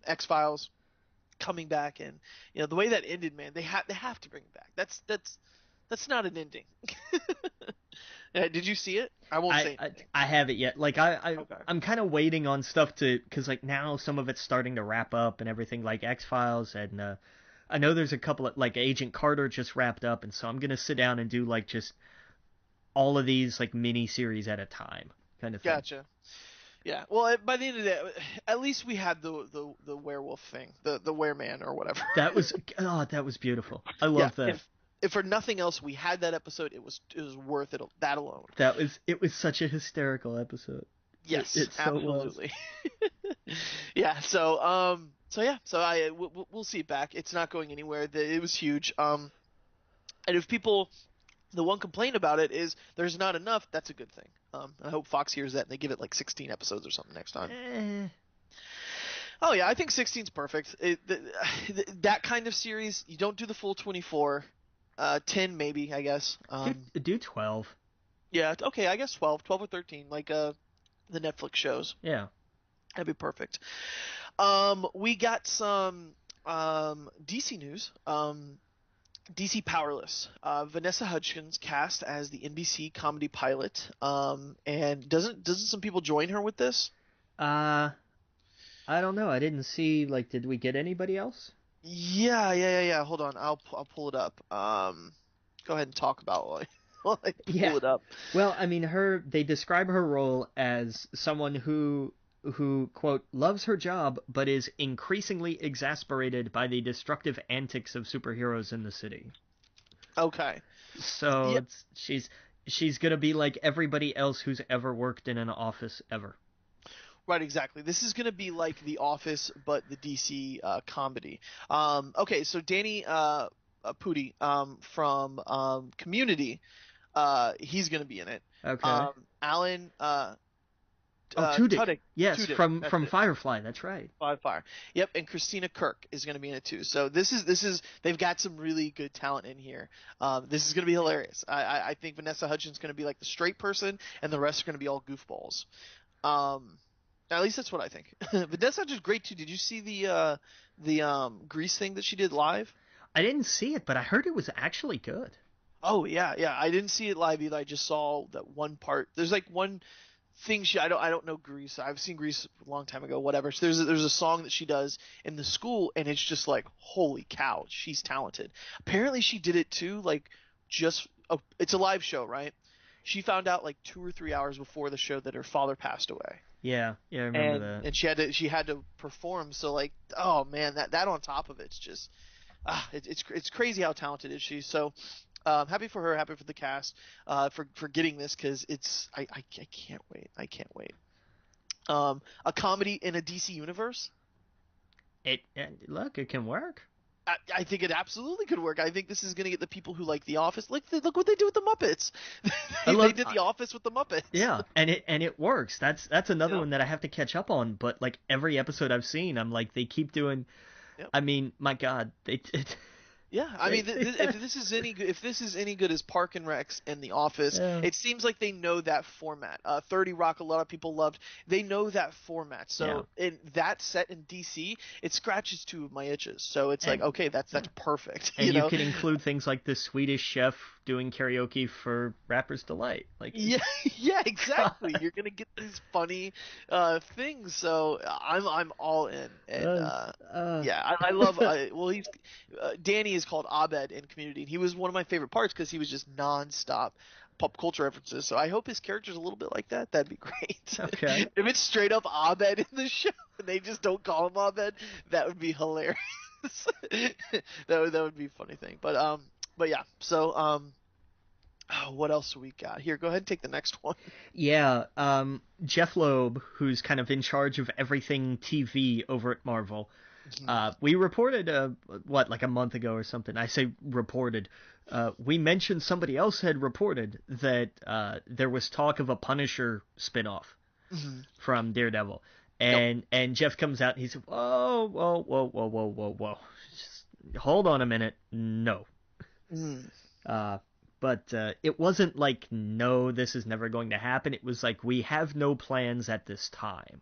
X-Files coming back, and the way that ended, man, they have to bring it back. That's not an ending. Did you see it? I won't say anything. I haven't yet. Like I'm kind of waiting on stuff because like now some of it's starting to wrap up and everything, like X-Files, and I know there's a couple of, like, Agent Carter just wrapped up, and so I'm gonna sit down and do like just all of these like mini series at a time, kind of thing. Gotcha. Yeah. Well, by the end of the day, at least we had the werewolf thing, the wereman or whatever. That was beautiful. I love that. If for nothing else, we had that episode. It was worth it. That alone. It was such a hysterical episode. Yes, it absolutely. Yeah. So we'll see it back. It's not going anywhere. It was huge. And if people, the one complaint about it is there's not enough. That's a good thing. I hope Fox hears that and they give it like 16 episodes or something next time. Oh yeah, I think 16's perfect. That kind of series, you don't do the full 24. 10 maybe, I guess. Do 12. Yeah, okay, I guess 12 or 13, like the Netflix shows. Yeah. That'd be perfect. We got some DC news. DC Powerless. Vanessa Hudgens cast as the NBC comedy pilot. And doesn't some people join her with this? I don't know. I didn't see, like, did we get anybody else? Yeah. Hold on, I'll pull it up. Go ahead and talk about it while I pull it up. Well, I mean, they describe her role as someone who quote loves her job but is increasingly exasperated by the destructive antics of superheroes in the city. Okay. So she's gonna be like everybody else who's ever worked in an office ever. Right, exactly. This is going to be like The Office, but the DC comedy. Okay, so Danny Pudi from Community, he's going to be in it. Okay. Alan Tudyk. Yes, Tudyk, from Firefly. That's right. Firefly. Yep, and Christina Kirk is going to be in it too. So this is they've got some really good talent in here. This is going to be hilarious. I think Vanessa Hudgens is going to be like the straight person, and the rest are going to be all goofballs. At least that's what I think. Vanessa Hudgens is great too. Did you see the Grease thing that she did live? I didn't see it, but I heard it was actually good. Oh yeah. I didn't see it live either. I just saw that one part. There's like one thing I don't know Grease. I've seen Grease a long time ago. Whatever. So there's a song that she does in the school, and it's just like, holy cow, she's talented. Apparently she did it too. Like it's a live show, right? She found out like 2 or 3 hours before the show that her father passed away. Yeah, I remember that. And she had to perform. So like, oh man, that on top of it's just, it's crazy how talented is she. So, Happy for her, happy for the cast, for getting this, because I can't wait. I can't wait. A comedy in a DC universe. Look, it can work. I think it absolutely could work. I think this is going to get the people who like The Office. Look what they do with the Muppets. They did The Office with the Muppets. Yeah, and it works. That's another one that I have to catch up on. But like every episode I've seen, I'm like, they keep doing. Yep. I mean, my God, Yeah, I mean, if this is any good as Park and Recs and The Office, it seems like they know that format. 30 Rock, a lot of people loved. They know that format. So in that set in DC, it scratches two of my itches. So it's like, okay, that's perfect. And you can include things like the Swedish chef doing karaoke for Rapper's Delight. Like yeah, exactly. You're gonna get these funny things. So I'm all in. And I love. He's Danny is called Abed in Community, and he was one of my favorite parts because he was just nonstop pop culture references. So I hope his character's a little bit like that. That'd be great. Okay. If it's straight up Abed in the show and they just don't call him Abed, that would be hilarious. that would be a funny thing. But yeah. So what else do we got here? Go ahead and take the next one. Yeah. Jeff Loeb, who's kind of in charge of everything TV over at Marvel. We reported, like a month ago or something. I say reported. We mentioned somebody else had reported that there was talk of a Punisher spinoff from Daredevil. And Jeff comes out and he said, whoa. Just hold on a minute. No. But it wasn't like, no, this is never going to happen. It was like, we have no plans at this time.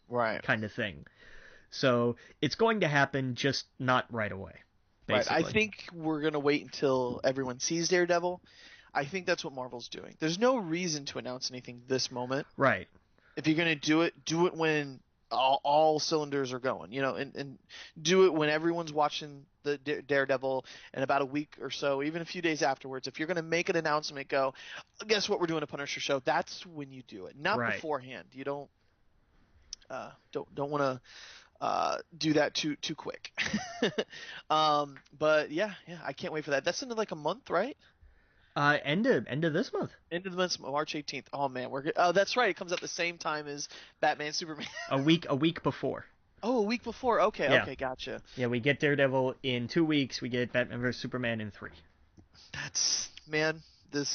Right. Kind of thing. So it's going to happen, just not right away. Basically. Right. I think we're going to wait until everyone sees Daredevil. I think that's what Marvel's doing. There's no reason to announce anything this moment. Right. If you're going to do it when all cylinders are going, and do it when everyone's watching the Daredevil in about a week or so, even a few days afterwards. If you're going to make an announcement, go, guess what, we're doing a Punisher show. That's when you do it, not beforehand. You don't want to do that too quick. But yeah, I can't wait for that. That's in like a month, right? End of this month. End of the month, March 18th. Oh man, we're good. Oh, that's right. It comes out the same time as Batman Superman. a week before. Oh, a week before. Okay, gotcha. Yeah, we get Daredevil in 2 weeks. We get Batman vs Superman in 3. This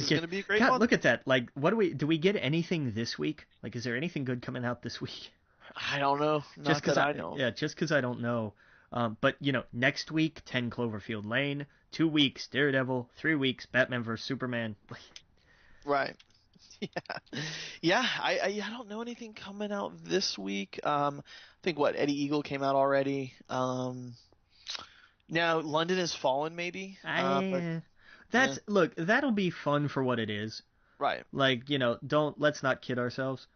is going to be a great month. Month. Look at that. Like, do we get anything this week? Like, is there anything good coming out this week? I don't know. Just because I know. Yeah, just because I don't know. But next week, 10 Cloverfield Lane. 2 weeks, Daredevil. 3 weeks, Batman vs Superman. Right. Yeah. I don't know anything coming out this week. I think Eddie Eagle came out already. Now London Has Fallen, maybe. Look, that'll be fun for what it is. Right. Like, let's not kid ourselves.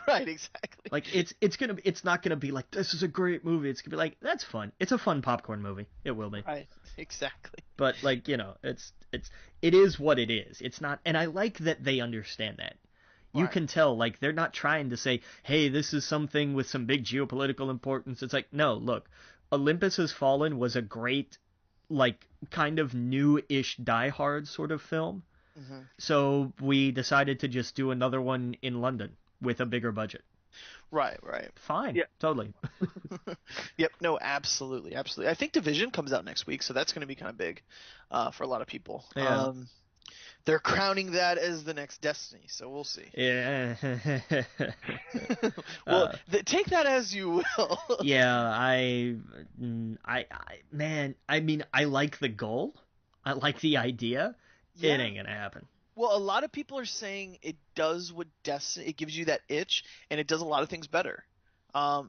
Right, exactly. Like it's not gonna be like, this is a great movie. It's gonna be like, that's fun. It's a fun popcorn movie. It will be. Right, exactly. But like, it is what it is. It's not, and I like that they understand that. You can tell, like, they're not trying to say, hey, this is something with some big geopolitical importance. It's like, no, look, Olympus Has Fallen was a great, like, kind of new-ish Die Hard sort of film. Mm-hmm. So we decided to just do another one in London with a bigger budget. Right. Fine. Yeah. Totally. Yep. No, absolutely. I think Division comes out next week, so that's going to be kind of big for a lot of people. Yeah. They're crowning that as the next Destiny, so we'll see. Yeah. Well, take that as you will. Yeah, man, I mean, I like the goal. I like the idea. Yeah. It ain't going to happen. Well, a lot of people are saying it does what Destiny, it gives you that itch, and it does a lot of things better.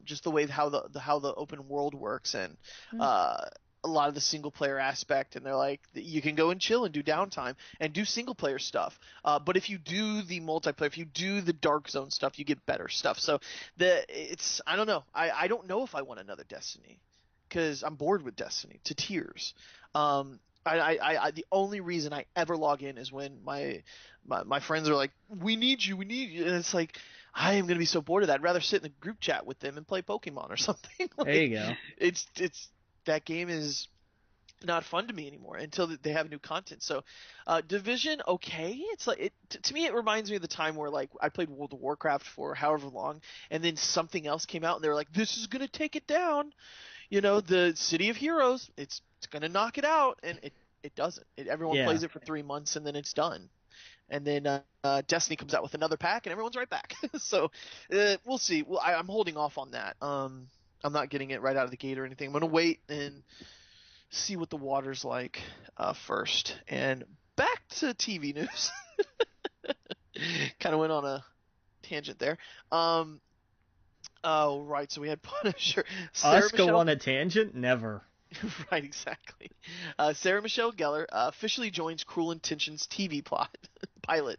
Just the way how the open world works, and a lot of the single player aspect, and they're like, you can go and chill and do downtime and do single player stuff. But if you do the multiplayer, if you do the Dark Zone stuff, you get better stuff. So I don't know. I don't know if I want another Destiny, because I'm bored with Destiny to tears. The only reason I ever log in is when my friends are like, we need you, and it's like, I am going to be so bored of that. I'd rather sit in a group chat with them and play Pokemon or something. There you go. It's that game is not fun to me anymore until they have new content. So, Division, okay. It's like to me, it reminds me of the time where like I played World of Warcraft for however long, and then something else came out, and they were like, "This is gonna take it down." The City of Heroes, it's gonna knock it out, and it doesn't. Everyone plays it for 3 months, and then it's done. And then Destiny comes out with another pack, and everyone's right back. So we'll see. Well, I'm holding off on that. I'm not getting it right out of the gate or anything. I'm gonna wait and see what the water's like first. And back to TV news. Kind of went on a tangent there. Oh, right. So we had Punisher. Us go on a tangent? Never. Right, exactly. Sarah Michelle Gellar officially joins Cruel Intentions TV pilot.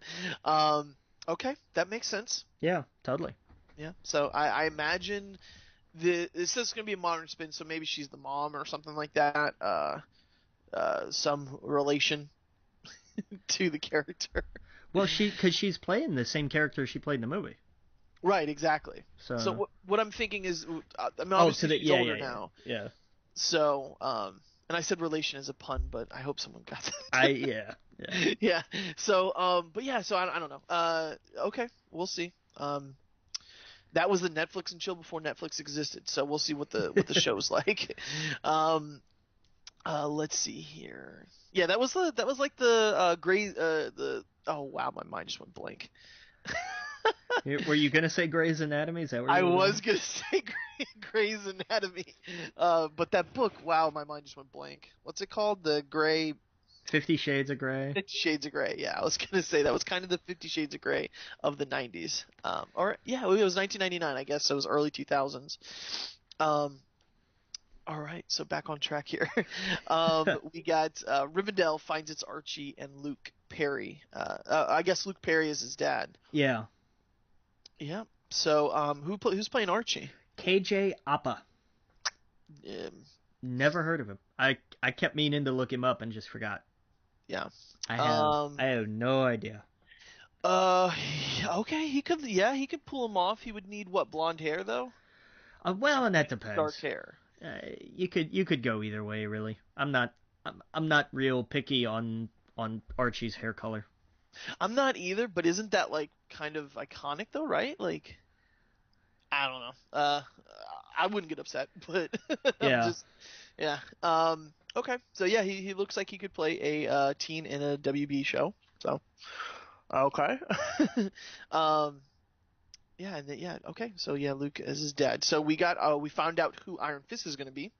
Okay, that makes sense. Yeah, totally. Yeah. So I imagine this is going to be a modern spin, so maybe she's the mom or something like that. Some relation to the character. Well, because she's playing the same character she played in the movie. Right, exactly. So what I'm thinking is, obviously she's older now. Yeah. So, and I said relation as a pun, but I hope someone got that. Yeah. Yeah. So, but yeah, so I don't know. Okay, we'll see. That was the Netflix and chill before Netflix existed, so we'll see what the show's like. Let's see here. Yeah, that was like the Grey. Oh wow, my mind just went blank. Were you gonna say Grey's Anatomy? Is that what I was gonna say Grey's Anatomy, but that book. Wow, my mind just went blank. What's it called? The Grey. 50 Shades of Grey. 50 Shades of Grey. Yeah, I was gonna say that was kind of the 50 Shades of Grey of the 90s. Or yeah, it was 1999, I guess. So it was early 2000s. All right, so back on track here. We got Rivendell finds its Archie and Luke Perry. I guess Luke Perry is his dad. Yeah. Yeah. So who's playing Archie? KJ Apa. Never heard of him. I kept meaning to look him up and just forgot. Yeah. I have no idea. Okay, he could pull him off. He would need what, blonde hair though? Well, and that depends. Dark hair. You could go either way, really. I'm not real picky on Archie's hair color. I'm not either, but isn't that like kind of iconic though, right? Like, I don't know. I wouldn't get upset, but yeah. Okay, so yeah, he looks like he could play a teen in a WB show. So, okay. Yeah, and okay. So yeah, Luke as his dad. So we found out who Iron Fist is going to be.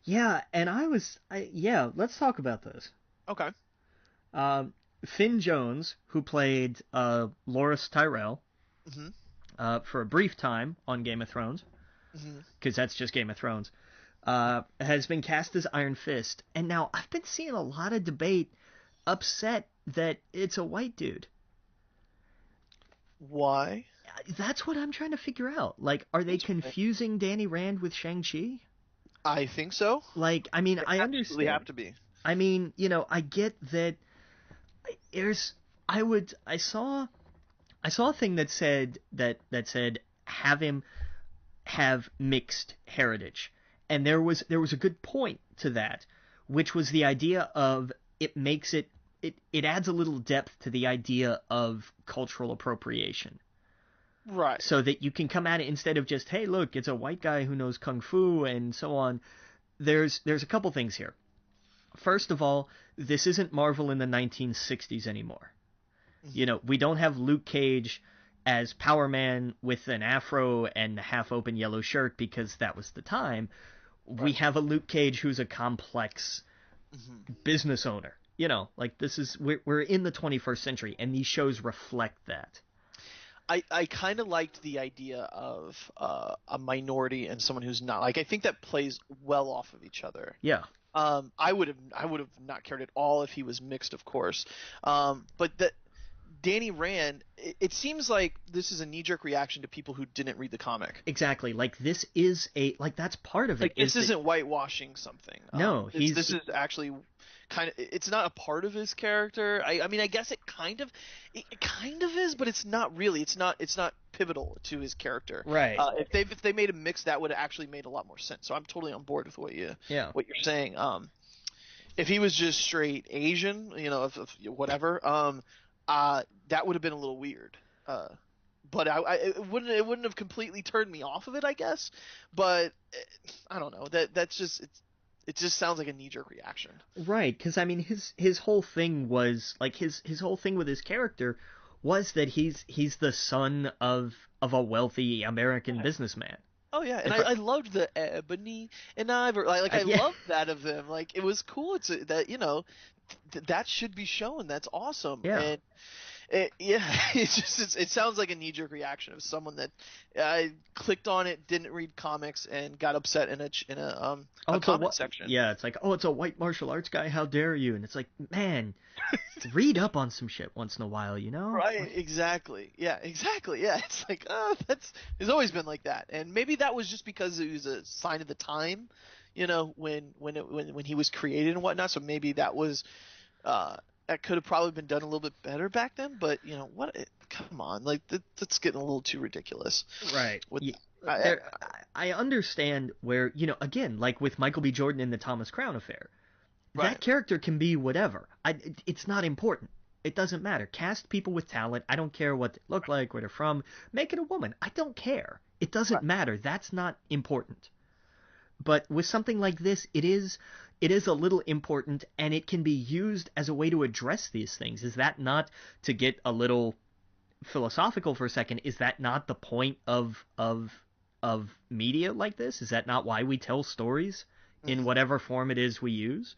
Yeah, and let's talk about this. Okay. Finn Jones, who played Loras Tyrell, for a brief time on Game of Thrones, because that's just Game of Thrones, has been cast as Iron Fist, and now I've been seeing a lot of debate upset that it's a white dude. Why? That's what I'm trying to figure out. Like, are they confusing Danny Rand with Shang-Chi? I think so. Like, I mean, I understand. They have to be. I mean, I get that. I saw a thing that said have him have mixed heritage, and there was a good point to that, which was the idea of it makes it adds a little depth to the idea of cultural appropriation. Right. So that you can come at it instead of just, hey, look, it's a white guy who knows kung fu and so on. There's a couple things here. First of all, this isn't Marvel in the 1960s anymore. We don't have Luke Cage as Power Man with an afro and a half-open yellow shirt because that was the time. Right. We have a Luke Cage who's a complex business owner. Like we're in the 21st century, and these shows reflect that. I kind of liked the idea of a minority and someone who's not. Like, I think that plays well off of each other. Yeah. I would have not cared at all if he was mixed, of course. But that Danny Rand, it seems like this is a knee-jerk reaction to people who didn't read the comic. Exactly. Like, this is that's part of it. Like, this isn't whitewashing something. No, this is actually kind of. It's not a part of his character. I mean, I guess it kind of is, but it's not really. It's not pivotal to his character. Right. If they made a mix, that would have actually made a lot more sense. So I'm totally on board with what you're saying. If he was just straight Asian, if whatever, that would have been a little weird. But it wouldn't have completely turned me off of it, I guess. But I don't know. That's just it just sounds like a knee-jerk reaction. Right, because I mean his whole thing was like his whole thing with his character was that he's the son of a wealthy American businessman. Oh yeah, and I loved the ebony and ivory. I loved that of them. Like it was cool. It's that that should be shown. That's awesome. Yeah. And it sounds like a knee-jerk reaction of someone that clicked on it, didn't read comics, and got upset in a comment section. Yeah, it's like, oh, it's a white martial arts guy. How dare you? And it's like, man, read up on some shit once in a while, you know? Right, exactly. Yeah, exactly. Yeah, it's like, it's always been like that, and maybe that was just because it was a sign of the time, when he was created and whatnot. So maybe that was. That could have probably been done a little bit better back then, but what? Come on, like that's getting a little too ridiculous. Right. I understand where again, like with Michael B. Jordan in the Thomas Crown Affair, that character can be whatever. It's not important. It doesn't matter. Cast people with talent. I don't care what they look like, where they're from. Make it a woman. I don't care. It doesn't matter. That's not important. But with something like this, it is a little important, and it can be used as a way to address these things. Is that not, to get a little philosophical for a second, is that not the point of media like this? Is that not why we tell stories in whatever form it is we use?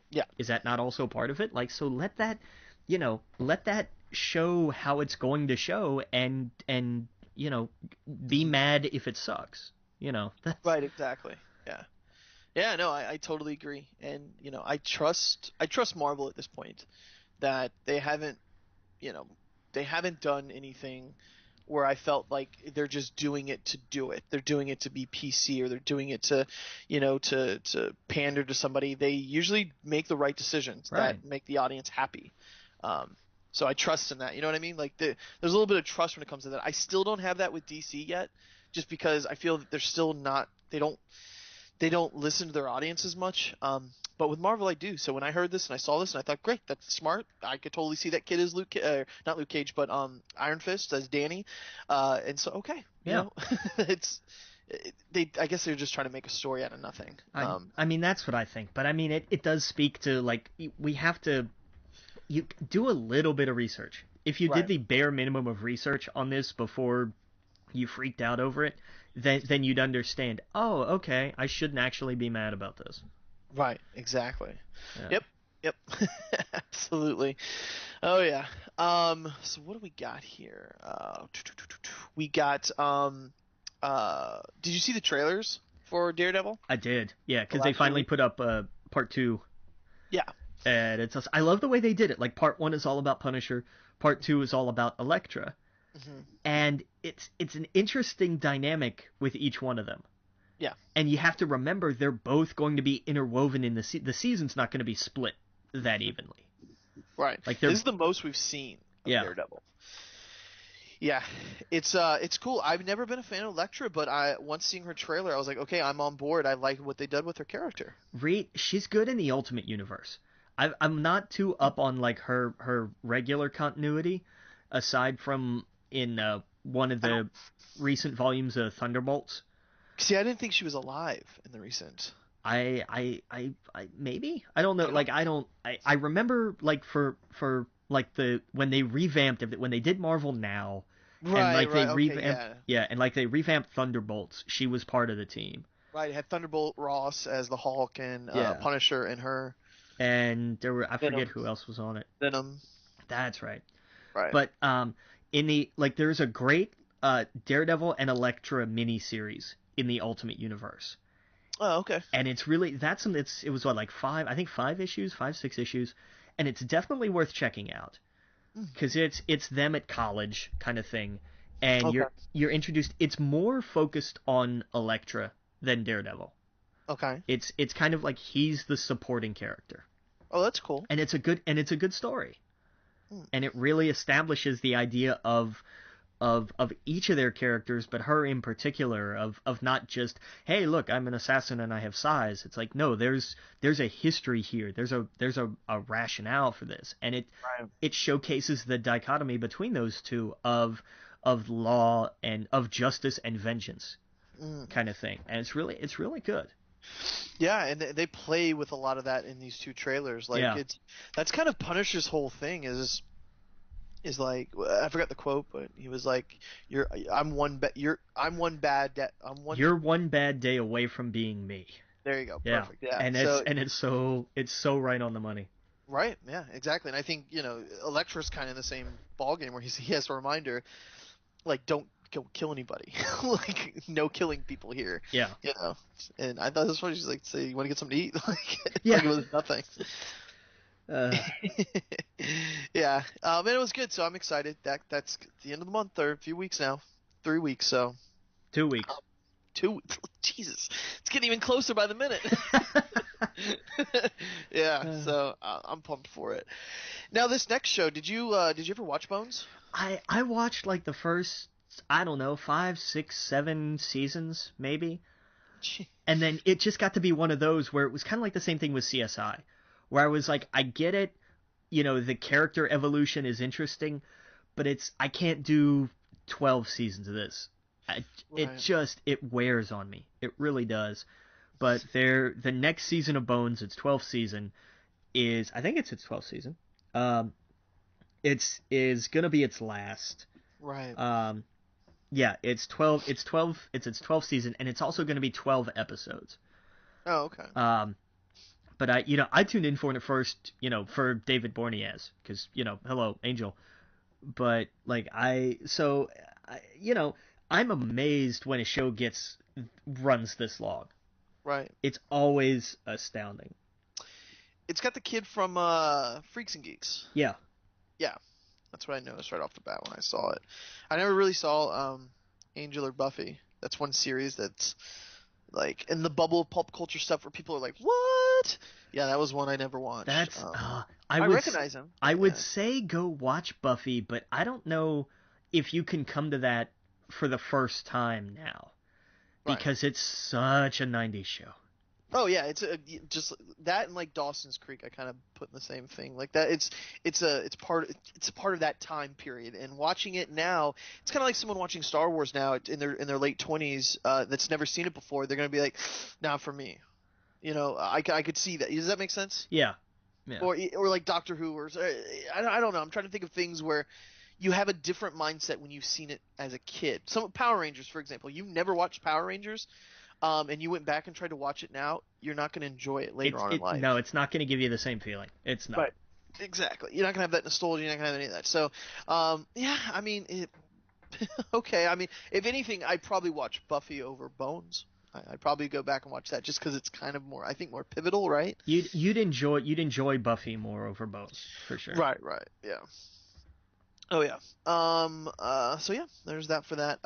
Yeah. Is that not also part of it? Like, so let that show how it's going to show, and be mad if it sucks. Right, exactly. Yeah. Yeah, no, I totally agree. And, I trust Marvel at this point that they haven't done anything where I felt like they're just doing it to do it. They're doing it to be PC, or they're doing it to, to pander to somebody. They usually make the right decisions that make the audience happy. So I trust in that. You know what I mean? Like there's a little bit of trust when it comes to that. I still don't have that with DC yet, just because I feel that they're still not. They don't listen to their audience as much, but with Marvel I do. So when I heard this and I saw this and I thought, great, that's smart. I could totally see that kid as not Luke Cage, but Iron Fist as Danny, and so okay, I guess they're just trying to make a story out of nothing. I mean that's what I think, but I mean it does speak to, like, we have to do a little bit of research. If you did the bare minimum of research on this before you freaked out over it, then you'd understand, oh, okay, I shouldn't actually be mad about this. Right, exactly. Yeah. Yep. Absolutely. Oh, yeah. So what do we got here? We got, did you see the trailers for Daredevil? I did, yeah, because they finally put up part 2. Yeah. And I love the way they did it. Like, part 1 is all about Punisher, part 2 is all about Elektra. Mm-hmm. And it's an interesting dynamic with each one of them. Yeah. And you have to remember they're both going to be interwoven in the season's not going to be split that evenly. Right. Like this is the most we've seen of Daredevil. Yeah. It's cool. I've never been a fan of Elektra, but once seeing her trailer, I was like, okay, I'm on board. I like what they did with her character. She's good in the Ultimate Universe. I'm not too up on like her regular continuity, aside from in one of the recent volumes of Thunderbolts. See, I didn't think she was alive in the recent. I maybe, I don't know. Like I remember like for like when they revamped it, when they did Marvel Now, and like they revamped, and like they revamped Thunderbolts, she was part of the team. Right, it had Thunderbolt Ross as the Hulk and Punisher and her. And there were, I forget who else was on it. Venom. That's right. Right. But in the, like, there's a great Daredevil and Elektra miniseries in the Ultimate Universe. Oh, okay. And it's really, it was what, like 5 issues, 6 issues, and it's definitely worth checking out. Because it's them at college kind of thing, and you're introduced, it's more focused on Elektra than Daredevil. Okay. It's kind of like he's the supporting character. Oh, that's cool. And it's a good story. And it really establishes the idea of of each of their characters, but her in particular, of not just, hey, look, I'm an assassin and I have size. It's like, no, there's a history here. There's a rationale for this, and it showcases the dichotomy between those two of law and of justice and vengeance, kind of thing, and it's really good. Yeah, and they play with a lot of that in these two trailers. Like that's kind of Punisher's whole thing is like, I forgot the quote, but he was like, You're one bad day away from being me." There you go. Perfect. Yeah. And it's so right on the money. Right. Yeah. Exactly. And I think Elektra's kind of in the same ballgame where he has a reminder, like, don't go kill anybody. Like, no killing people here. Yeah. And I thought this was funny. She's like, "Say, you want to get something to eat?" Like, yeah. Like it was nothing. Yeah. And it was good. So I'm excited. That's the end of the month, or a few weeks now. 3 weeks. So 2 weeks. Jesus, it's getting even closer by the minute. Yeah. So I'm pumped for it. Now this next show, did you ever watch Bones? I watched like the first, I don't know, 5, 6, 7 seasons maybe, and then it just got to be one of those where it was kind of like the same thing with CSI, where I was like, I get it, the character evolution is interesting, but I can't do 12 seasons of this. It wears on me. It really does. But the next season of Bones, its 12th season, I think it's its 12th season. Is gonna be its last. Right. Yeah, it's 12. It's 12. It's its 12th season, and it's also gonna be 12 episodes. Oh, okay. But I tuned in for it first, for David Boreanaz, because hello, Angel. But like I'm amazed when a show runs this long. Right. It's always astounding. It's got the kid from Freaks and Geeks. Yeah. Yeah. That's what I noticed right off the bat when I saw it. I never really saw Angel or Buffy. That's one series that's like in the bubble of pulp culture stuff where people are like, "What?" Yeah, that was one I never watched. That's I recognize him. I would say go watch Buffy, but I don't know if you can come to that for the first time now, because it's such a 90s show. Oh yeah, it's just that, and like Dawson's Creek, I kind of put in the same thing. Like that, it's a part of that time period. And watching it now, it's kind of like someone watching Star Wars now in their late 20s that's never seen it before. They're gonna be like, "Not for me." I could see that. Does that make sense? Yeah. Yeah. Or like Doctor Who, or I don't know. I'm trying to think of things where you have a different mindset when you've seen it as a kid. Some Power Rangers, for example. You never watched Power Rangers. And you went back and tried to watch it now, you're not going to enjoy it later on in life. No, it's not going to give you the same feeling. It's not. Right. Exactly. You're not going to have that nostalgia. You're not going to have any of that. So, yeah, I mean, okay. I mean, if anything, I'd probably watch Buffy over Bones. I'd probably go back and watch that just because it's kind of more, I think, more pivotal, right? You'd enjoy Buffy more over Bones, for sure. Right. Yeah. Oh yeah. So yeah, there's that for that.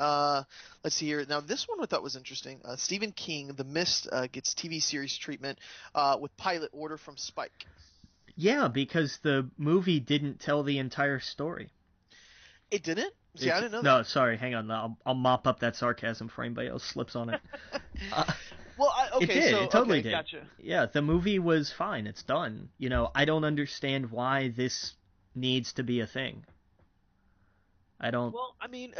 Let's see here. Now this one I thought was interesting. Stephen King, The Mist, gets TV series treatment with pilot order from Spike. Yeah, because the movie didn't tell the entire story. It didn't? See, I didn't know that. No, sorry. Hang on. I'll mop up that sarcasm for anybody else slips on it. Well, okay, it did. So, it totally okay, did. Gotcha. Yeah, the movie was fine. It's done. I don't understand why this needs to be a thing. I don't. Well, I mean,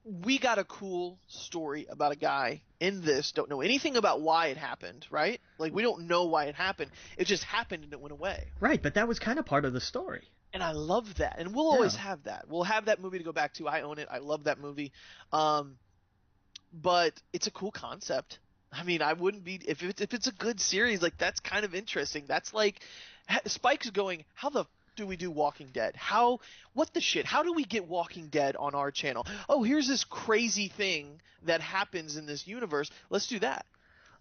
we got a cool story about a guy in this. Don't know anything about why it happened, right? Like, we don't know why it happened. It just happened and it went away. Right, but that was kind of part of the story. And I love that. And we'll always have that. We'll have that movie to go back to. I own it. I love that movie. But it's a cool concept. I mean, I wouldn't be if it's a good series. Like, that's kind of interesting. That's like Spike's going, how the do we do Walking Dead? What the shit? How do we get Walking Dead on our channel? Oh, here's this crazy thing that happens in this universe. Let's do that.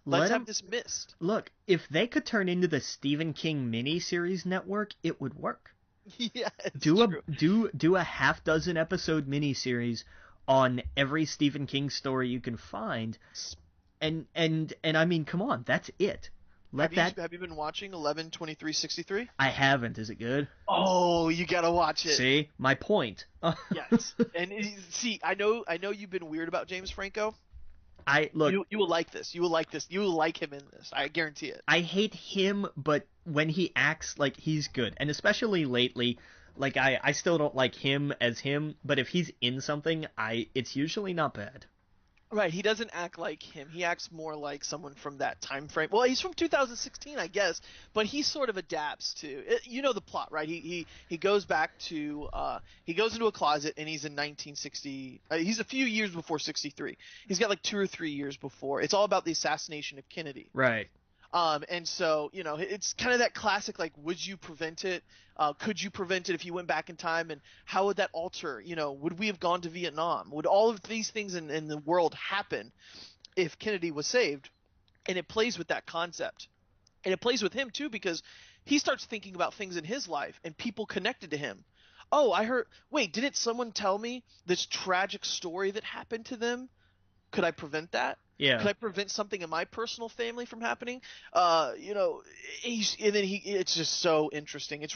Let's have this Mist. Look, if they could turn into the Stephen King miniseries network, it would work. Yeah, do a half dozen episode miniseries on every Stephen King story you can find, and I mean, come on, that's it. Let have you been watching 11/23/63? I haven't. Is it good? Oh, you gotta watch it. See, my point. Yes, and see, I know you've been weird about James Franco. Look. You will like this. You will like this. You will like him in this. I guarantee it. I hate him, but when he acts, like, he's good, and especially lately, like I still don't like him as him, but if he's in something, it's usually not bad. Right, he doesn't act like him. He acts more like someone from that time frame. Well, he's from 2016, I guess, but he sort of adapts to. You know the plot, right? He goes back to he goes into a closet and he's in 1960. He's a few years before 63. He's got like 2 or 3 years before. It's all about the assassination of Kennedy. Right. And so, it's kind of that classic, like, would you prevent it? Could you prevent it if you went back in time? And how would that alter, would we have gone to Vietnam? Would all of these things in the world happen if Kennedy was saved? And it plays with that concept. And it plays with him, too, because he starts thinking about things in his life and people connected to him. Oh, I heard – wait, didn't someone tell me this tragic story that happened to them? Could I prevent that? Yeah. Could I prevent something in my personal family from happening? It's just so interesting. It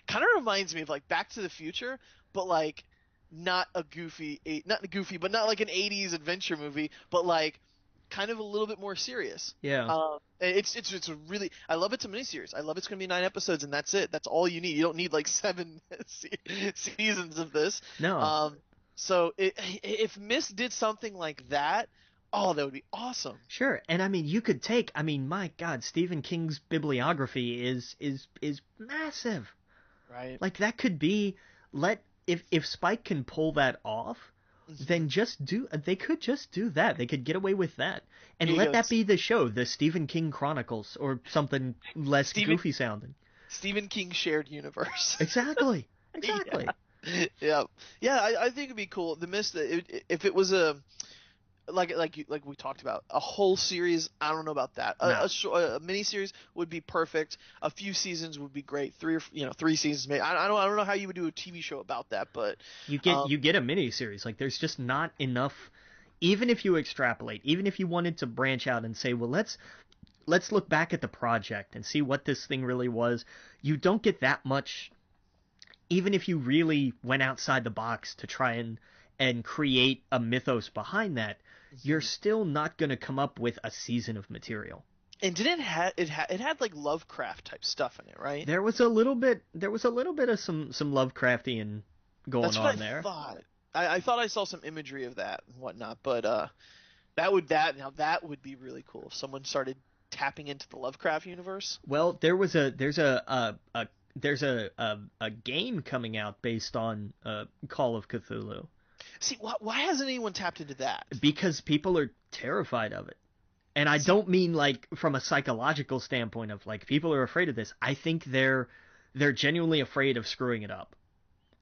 kind of reminds me of like Back to the Future, but like not goofy, but not like an 80s adventure movie, but like kind of a little bit more serious. Yeah. It's a really, I love it's a miniseries. I love it's going to be 9 episodes and that's it. That's all you need. You don't need like 7 seasons of this. No. So if Mist did something like that, oh, that would be awesome. Sure, and I mean, you could take. I mean, my God, Stephen King's bibliography is massive. Right. Like that could be if Spike can pull that off, then they could just do that. They could get away with that, and let that be the show, the Stephen King Chronicles, or something less goofy sounding. Stephen King shared universe. Exactly. Yeah. I think it'd be cool. The Mist, if it was a like we talked about, a whole series, I don't know about that. A mini series would be perfect. A few seasons would be great. 3 seasons maybe. I don't know how you would do a TV show about that, but you get a mini series. Like there's just not enough. Even if you extrapolate, even if you wanted to branch out and say, well, let's look back at the project and see what this thing really was. You don't get that much. Even if you really went outside the box to try and create a mythos behind that, you're still not going to come up with a season of material. And didn't it had like Lovecraft type stuff in it, right? There was a little bit of some Lovecraftian going on there. I thought I saw some imagery of that and whatnot, but that would be really cool if someone started tapping into the Lovecraft universe. Well, there's a game coming out based on Call of Cthulhu. See, why hasn't anyone tapped into that? Because people are terrified of it. And I don't mean like from a psychological standpoint of like people are afraid of this. I think they're genuinely afraid of screwing it up.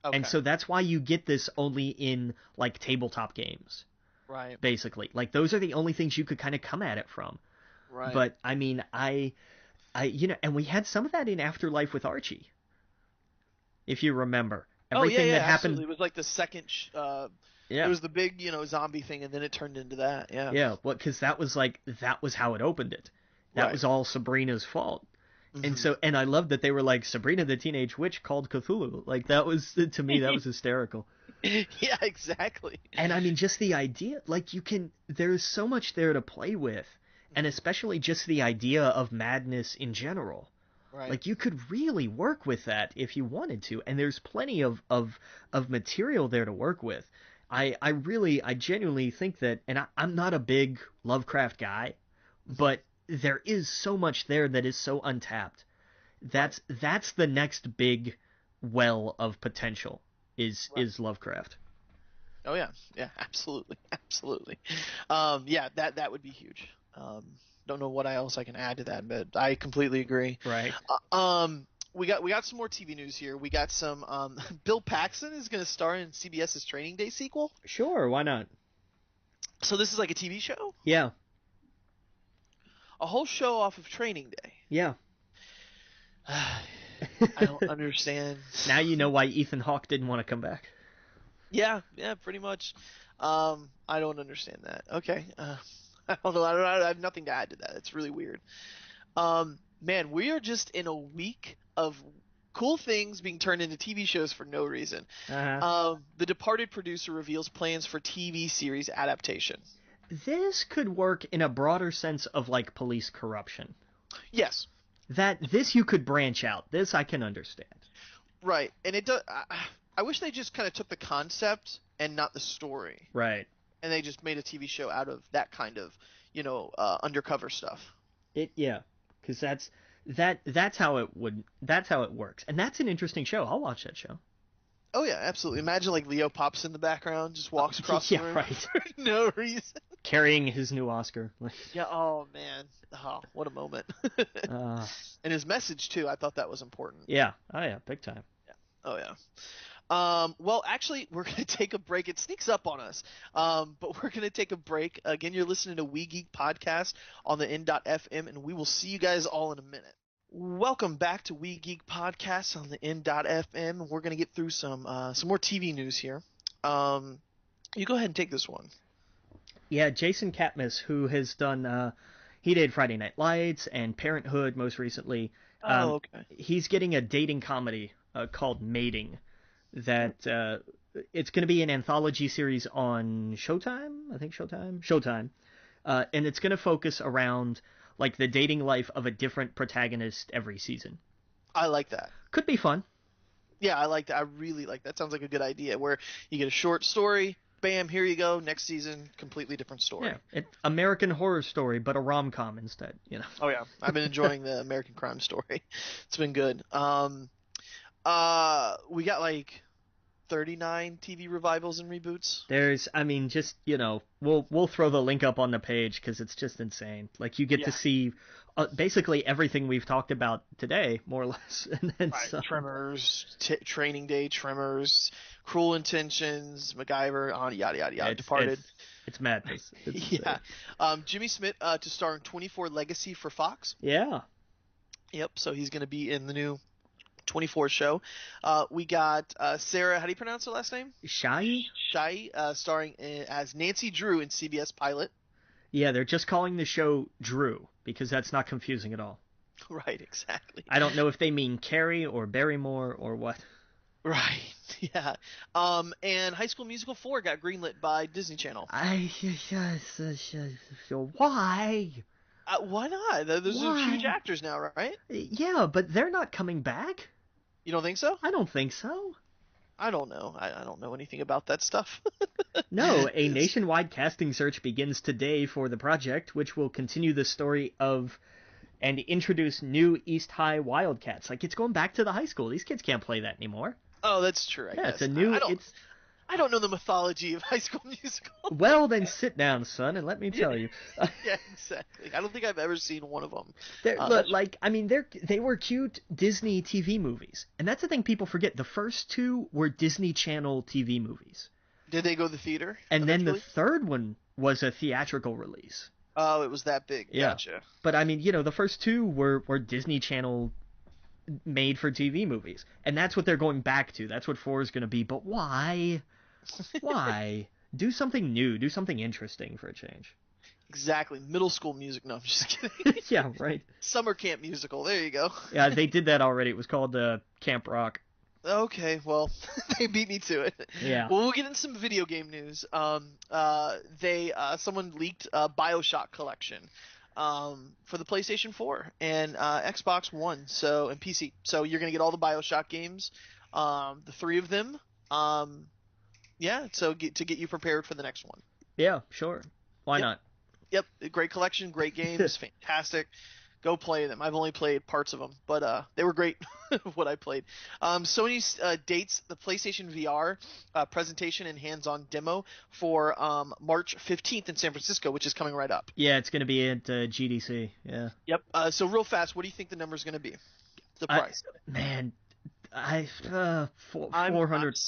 Okay. And so that's why you get this only in like tabletop games. Right. Basically. Like those are the only things you could kind of come at it from. Right. But I mean, I and we had some of that in Afterlife with Archie. If you remember. Everything that happened. Absolutely. It was like the second it was the big, zombie thing, and then it turned into that. Yeah. Yeah, well, because that was how it opened it. That was all Sabrina's fault. Mm-hmm. And I love that they were like, Sabrina the Teenage Witch called Cthulhu. Like that was, to me, that was hysterical. Yeah, exactly. And I mean, just the idea, like there's so much there to play with, and especially just the idea of madness in general. Right. Like you could really work with that if you wanted to, and there's plenty of material there to work with. I genuinely think that, and I'm not a big Lovecraft guy, but there is so much there that is so untapped. That's the next big well of potential is Lovecraft. Oh yeah, absolutely. That would be huge. Don't know what else I can add to that, but I completely agree. Right. We got some more TV news here. We got some Bill Paxton is going to star in CBS's Training Day sequel. Sure, why not? So this is like a TV show? Yeah. A whole show off of Training Day. Yeah. I don't understand. Now you know why Ethan Hawke didn't want to come back. Yeah, pretty much. I don't understand that. Okay. I don't know. I have nothing to add to that. It's really weird. Man, we are just in a week of cool things being turned into TV shows for no reason. The Departed producer reveals plans for TV series adaptation. This could work in a broader sense of like police corruption. Yes. This you could branch out. This I can understand. Right, and it does. I wish they just kind of took the concept and not the story. Right. And they just made a TV show out of that kind of, undercover stuff. Because that's how it works, and that's an interesting show. I'll watch that show. Oh yeah, absolutely. Imagine like Leo pops in the background, just walks across the room right. for no reason, carrying his new Oscar. Yeah. Oh man. Oh, what a moment. And his message too. I thought that was important. Yeah. Oh yeah, big time. Yeah. Oh yeah. Well, actually, we're going to take a break. It sneaks up on us, but we're going to take a break. Again, you're listening to We Geek Podcast on the N.FM, and we will see you guys all in a minute. Welcome back to We Geek Podcast on the N.FM. We're going to get through some more TV news here. You go ahead and take this one. Yeah, Jason Katniss, who has done he did Friday Night Lights and Parenthood most recently. Okay. He's getting a dating comedy called Mating. That it's going to be an anthology series on Showtime, I think Showtime, and it's going to focus around like the dating life of a different protagonist every season. I like that. Could be fun. Yeah, I like that. I really like that. Sounds like a good idea. Where you get a short story, bam, here you go. Next season, completely different story. Yeah, American Horror Story, but a rom-com instead. Oh yeah, I've been enjoying the American Crime Story. It's been good. We got like 39 TV revivals and reboots. We'll throw the link up on the page because it's just insane. Like you get to see basically everything we've talked about today, more or less. And then Tremors, Training Day, Tremors, Cruel Intentions, MacGyver, yada yada yada. Departed. It's madness. Jimmy Smith to star in 24 Legacy for Fox. Yeah. Yep. So he's going to be in the new 24 show. We got Sarah, how do you pronounce her last name? Shai, starring as Nancy Drew in CBS pilot. Yeah, they're just calling the show Drew because that's not confusing at all. Right, exactly. I don't know if they mean Carrie or Barrymore or what. Right, yeah. And High School Musical 4 got greenlit by Disney Channel. Why? Why not? Those are huge actors now, right? Yeah, but they're not coming back. You don't think so? I don't think so. I don't know. I don't know anything about that stuff. No, a nationwide casting search begins today for the project, which will continue the story of and introduce new East High Wildcats. Like, it's going back to the high school. These kids can't play that anymore. Oh, that's true, I guess. It's a new... I don't know the mythology of High School Musical. Well, then sit down, son, and let me tell you. Yeah, exactly. I don't think I've ever seen one of them. They were cute Disney TV movies, and that's the thing people forget. The first two were Disney Channel TV movies. Did they go to the theater? And then the third one was a theatrical release. Oh, it was that big. Yeah. Gotcha. But the first two were Disney Channel made for TV movies, and that's what they're going back to. That's what 4 is going to be. But why? Why? Do something new. Do something interesting for a change. Exactly. Middle school music. No, I'm just kidding. Yeah, right. Summer camp musical. There you go. Yeah, they did that already. It was called Camp Rock. Okay, well, they beat me to it. Yeah. Well, we'll get into some video game news. Someone leaked a BioShock collection for the PlayStation 4 and Xbox One, and PC. So you're gonna get all the BioShock games, the 3 of them. So to get you prepared for the next one. Yeah, sure. Why not? Yep, great collection, great games, fantastic. Go play them. I've only played parts of them, but they were great. What I played. Sony dates the PlayStation VR presentation and hands-on demo for March 15th in San Francisco, which is coming right up. Yeah, it's going to be at GDC. Yeah. Yep. So real fast, what do you think the number is going to be? The price. I 400.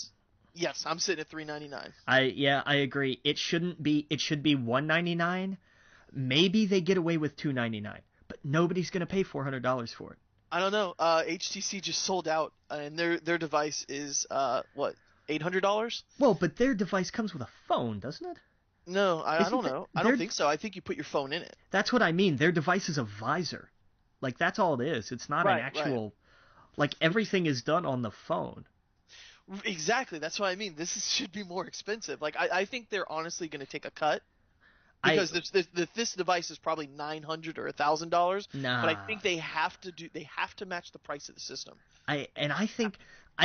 Yes, I'm sitting at $399. I agree. It shouldn't be. It should be $199. Maybe they get away with $299, but nobody's gonna pay $400 for it. I don't know. HTC just sold out, and their device is $800. Well, but their device comes with a phone, doesn't it? No, I don't know. I don't think so. I think you put your phone in it. That's what I mean. Their device is a visor. Like, that's all it is. It's not an actual... Like, everything is done on the phone. Exactly. That's what I mean. Should be more expensive. Like, I think they're honestly going to take a cut. Because this device is probably $900 or $1,000. Nah. But I think they have to match the price of the system. I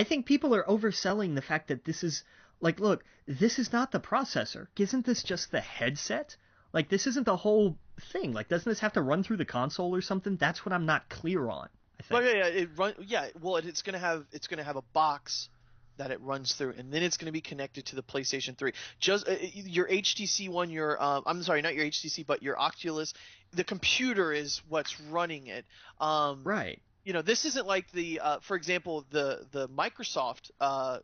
think people are overselling the fact that this is... Like, look, this is not the processor. Isn't this just the headset? Like, this isn't the whole thing. Like, doesn't this have to run through the console or something? That's what I'm not clear on, I think. Well, it's gonna have a box that it runs through, and then it's gonna be connected to the PlayStation 3. Just your HTC one, I'm sorry, not your HTC, but your Oculus. The computer is what's running it. Right. You know, this isn't like for example, the Microsoft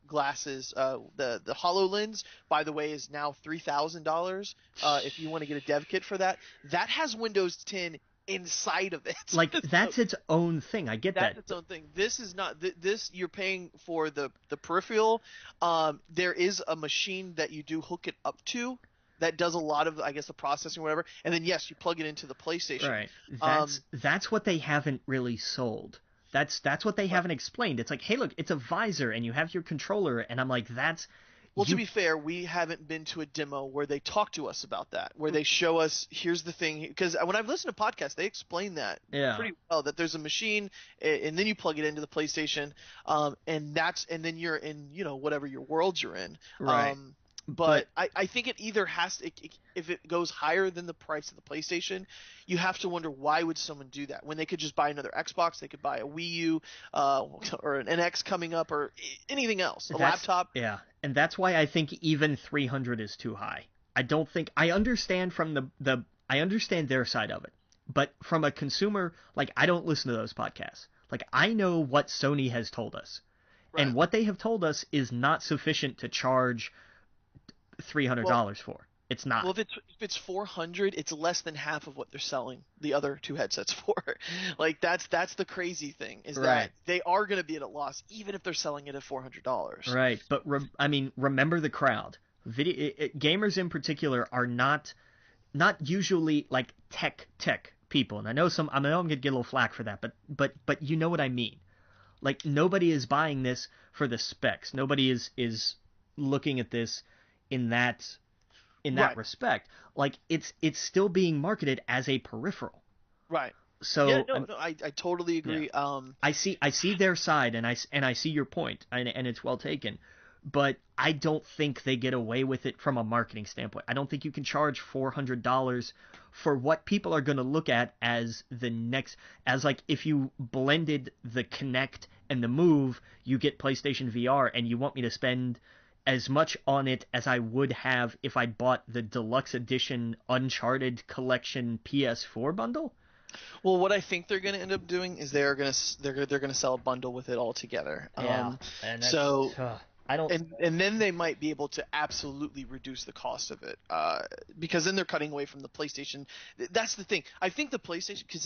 glasses, the HoloLens, by the way, is now $3,000 if you want to get a dev kit for that. That has Windows 10 inside of it. Like, that's its own thing. I get that. That's its own thing. This is not. This you're paying for the peripheral. There is a machine that you do hook it up to that does a lot of, I guess, the processing or whatever, and then yes, you plug it into the PlayStation. Right. That's what they haven't really sold. That's what they haven't explained. It's like, hey, look, it's a visor, and you have your controller, and I'm like, that's... Well, to be fair, we haven't been to a demo where they talk to us about that, where they show us, here's the thing, because when I've listened to podcasts, they explain that pretty well, that there's a machine, and then you plug it into the PlayStation, and then you're in, you know, whatever your world you're in. Right. But I think it either has to, if it goes higher than the price of the PlayStation, you have to wonder why would someone do that when they could just buy another Xbox, they could buy a Wii U, or an NX coming up, or anything else, laptop. Yeah, and that's why I think even 300 is too high. I understand from I understand their side of it, but from a consumer, like, I don't listen to those podcasts. Like, I know what Sony has told us, and what they have told us is not sufficient to charge $300 for. It's not. Well, if it's $400, it's less than half of what they're selling the other two headsets for. Like, that's the crazy thing, is that they are going to be at a loss even if they're selling it at $400. Right, but remember the crowd. Gamers in particular are not usually like tech people, and I know I'm going to get a little flack for that, but you know what I mean. Like, nobody is buying this for the specs. Nobody is looking at this in that respect. Like, it's still being marketed as a peripheral. Right. So yeah, I totally agree. Yeah. I see their side, and I see your point, and it's well taken. But I don't think they get away with it from a marketing standpoint. I don't think you can charge $400 for what people are going to look at as the next, as like, if you blended the Kinect and the Move, you get PlayStation VR, and you want me to spend as much on it as I would have if I bought the deluxe edition Uncharted Collection PS4 bundle? Well, what I think they're going to end up doing is they're going to sell a bundle with it all together. Yeah, and and then they might be able to absolutely reduce the cost of it, because then they're cutting away from the PlayStation. That's the thing. I think the PlayStation, because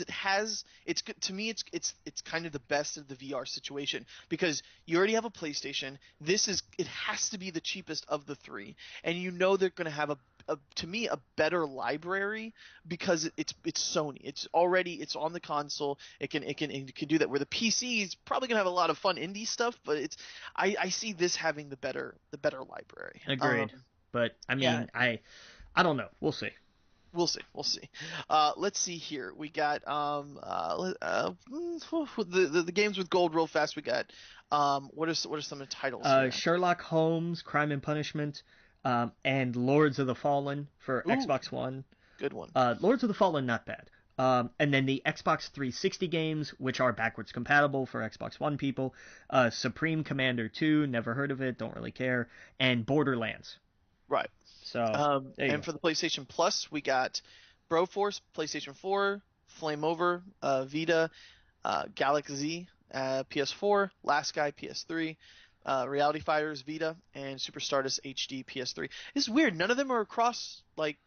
it's to me it's kind of the best of the VR situation, because you already have a PlayStation. It has to be the cheapest of the three, and you know they're going to have to me a better library, because it's Sony. It's on the console. It can do that. Where the PC is probably gonna have a lot of fun indie stuff, but I see this having the better library. Agreed. But I mean, I don't know. We'll see. We'll see. Let's see here. We got the games with gold real fast. We got what are some of the titles? Sherlock Holmes, Crime and Punishment. And Lords of the Fallen for Xbox One. Good one. Lords of the Fallen, not bad. And then the Xbox 360 games, which are backwards compatible for Xbox One people. Supreme Commander 2, never heard of it, don't really care. And Borderlands. Right. So, and for the PlayStation Plus, we got Broforce, PlayStation 4, Flame Over, Vita, Galaxy, PS4, Last Guy, PS3. Reality Fighters Vita, and Super Stardust HD PS3. It's weird. None of them are cross like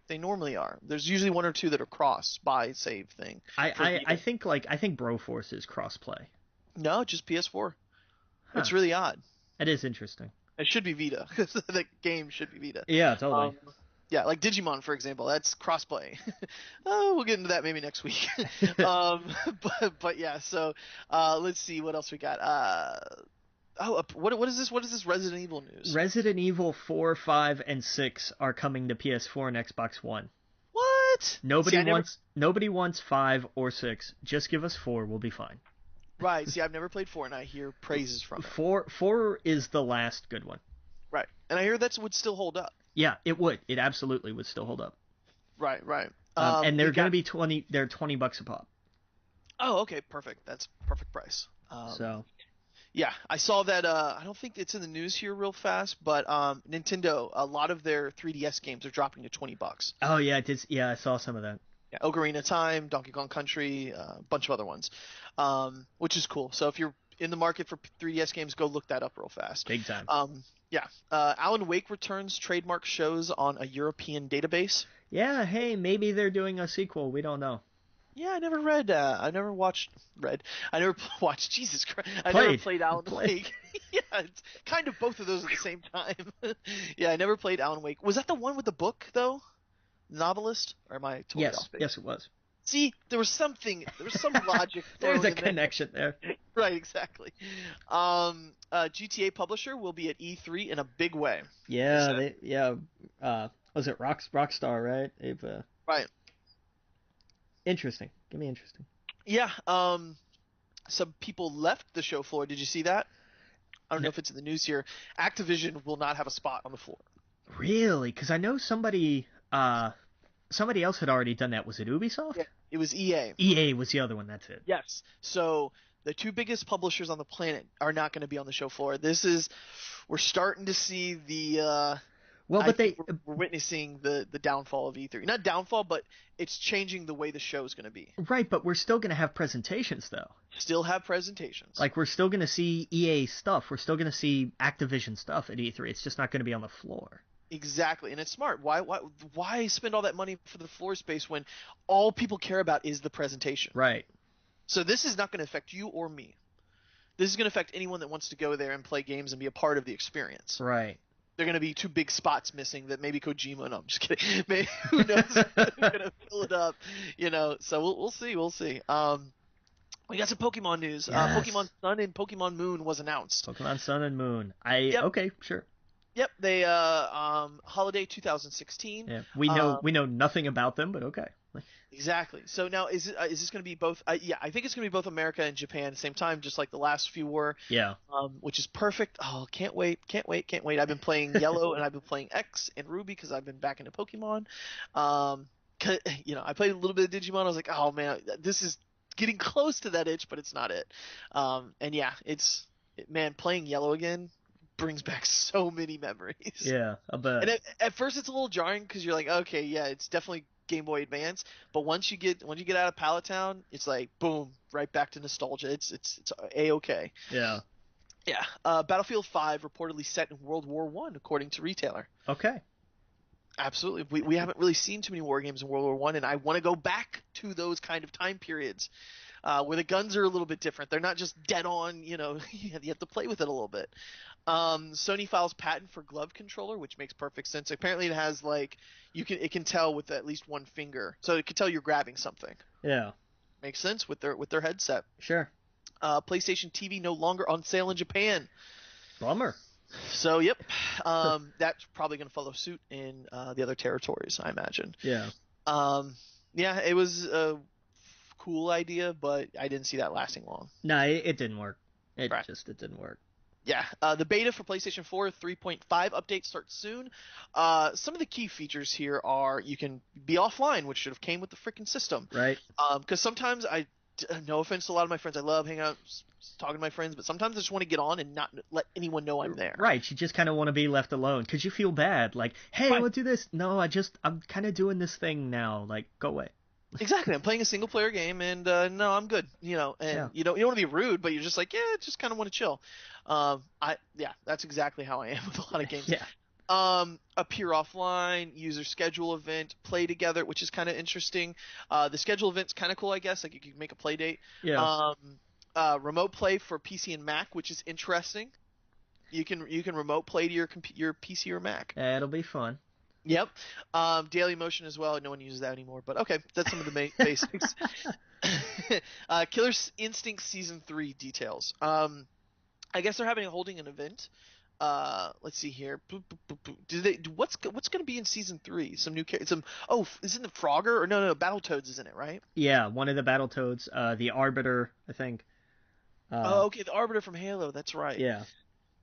they normally are. There's usually one or two that are cross buy save thing. I think Broforce is cross play. No, just PS4. Huh. It's really odd. It is interesting. It should be Vita. The game should be Vita. Yeah, totally. Yeah, like Digimon, for example, that's crossplay. Oh, we'll get into that maybe next week. But yeah, so let's see what else we got. What is this? What is this Resident Evil news? Resident Evil 4, 5, and 6 are coming to PS4 and Xbox One. What? Nobody wants 5 or 6. Just give us 4. We'll be fine. Right. See, I've never played 4, and I hear praises from it. 4 is the last good one. Right, and I hear that would still hold up. Yeah, it would. It absolutely would still hold up. Right. And they're going to be $20. They're $20 a pop. Oh, okay, perfect. That's perfect price. Yeah, I saw that. I don't think it's in the news here real fast, but Nintendo, a lot of their 3DS games are dropping to $20. Oh yeah, it is. Yeah, I saw some of that. Yeah, Ocarina of Time, Donkey Kong Country, a bunch of other ones, which is cool. So if you're in the market for 3DS games, go look that up real fast. Big time. Yeah. Alan Wake returns trademark shows on a European database. Yeah, hey, maybe they're doing a sequel. We don't know. Yeah, I never read. I never watched. I never watched. Jesus Christ! Never played Alan Wake. Yeah, it's kind of both of those at the same time. Yeah, I never played Alan Wake. Was that the one with the book though? Novelist? Or am I totally off base? Yes, it was. See, there was some logic. There's a connection there. Right, exactly. GTA publisher will be at E3 in a big way. Yeah, was it Rockstar, right? Right. Interesting. Give me interesting. Yeah. Some people left the show floor. Did you see that? I don't know if it's in the news here. Activision will not have a spot on the floor. Really? Because I know somebody else had already done that. Was it Ubisoft? Yeah, it was EA. EA was the other one. That's it. Yes. So the two biggest publishers on the planet are not going to be on the show floor. We're starting to see the. We're witnessing the downfall of E3. Not downfall, but it's changing the way the show is going to be. Right, but we're still going to have presentations, though. Still have presentations. Like, we're still going to see EA stuff. We're still going to see Activision stuff at E3. It's just not going to be on the floor. Exactly, and it's smart. Why spend all that money for the floor space when all people care about is the presentation? Right. So this is not going to affect you or me. This is going to affect anyone that wants to go there and play games and be a part of the experience. Right. They're going to be two big spots missing that maybe Kojima. No, I'm just kidding. Maybe, who knows? Who's going to fill it up? So we'll see. We got some Pokemon news. Yes. Pokemon Sun and Pokemon Moon was announced. Pokemon Sun and Moon. Okay, sure. Yep, they holiday 2016. Yeah, we know nothing about them, but okay. Exactly. So now is this going to be both? Yeah, I think it's going to be both America and Japan at the same time, just like the last few were. Yeah. Which is perfect. Oh, can't wait. I've been playing Yellow and I've been playing X and Ruby because I've been back into Pokemon. I played a little bit of Digimon. I was like, oh man, this is getting close to that itch, but it's not it. And yeah, playing Yellow again brings back so many memories. Yeah, I bet. And at first it's a little jarring because you're like, okay, yeah, it's definitely Game Boy Advance, but once you get out of Pallet Town, it's like boom, right back to nostalgia. It's a-okay. Yeah. Yeah. Battlefield 5 reportedly set in World War I, according to Retailer. Okay. Absolutely. We haven't really seen too many war games in World War I, and I want to go back to those kind of time periods where the guns are a little bit different. They're not just dead on. You have to play with it a little bit. Sony files patent for glove controller, which makes perfect sense. Apparently, it has it can tell with at least one finger, so it can tell you're grabbing something. Yeah, makes sense with their headset. Sure. PlayStation TV no longer on sale in Japan. Bummer. So yep, that's probably going to follow suit in the other territories, I imagine. Yeah. Yeah, it was a cool idea, but I didn't see that lasting long. No, it didn't work. It Right. didn't work. Yeah, the beta for PlayStation 4 3.5 update starts soon. Some of the key features here are you can be offline, which should have came with the freaking system. Right. Because sometimes no offense to a lot of my friends, I love hanging out, talking to my friends, but sometimes I just want to get on and not let anyone know I'm there. Right, you just kind of want to be left alone because you feel bad. Like, hey, Right. I want to do this. No, I'm kind of doing this thing now. Like, go away. Exactly. I'm playing a single player game, and no, I'm good. And you don't want to be rude, but you're just like, yeah, just kind of want to chill. That's exactly how I am with a lot of games. Yeah. Appear offline, user schedule event, play together, which is kind of interesting. The schedule event's kind of cool, I guess. Like you can make a play date. Yeah. Remote play for PC and Mac, which is interesting. You can remote play to your PC or Mac. It'll be fun. Yep. Daily Motion as well. No one uses that anymore, but okay, that's some of the basics. Killer Instinct Season 3 details. I guess they're holding an event. Let's see here. What's going to be in Season 3? Some new isn't it Frogger? Or no, Battletoads is in it, right? Yeah, one of the Battletoads, the Arbiter, I think. Okay, the Arbiter from Halo, that's right. Yeah.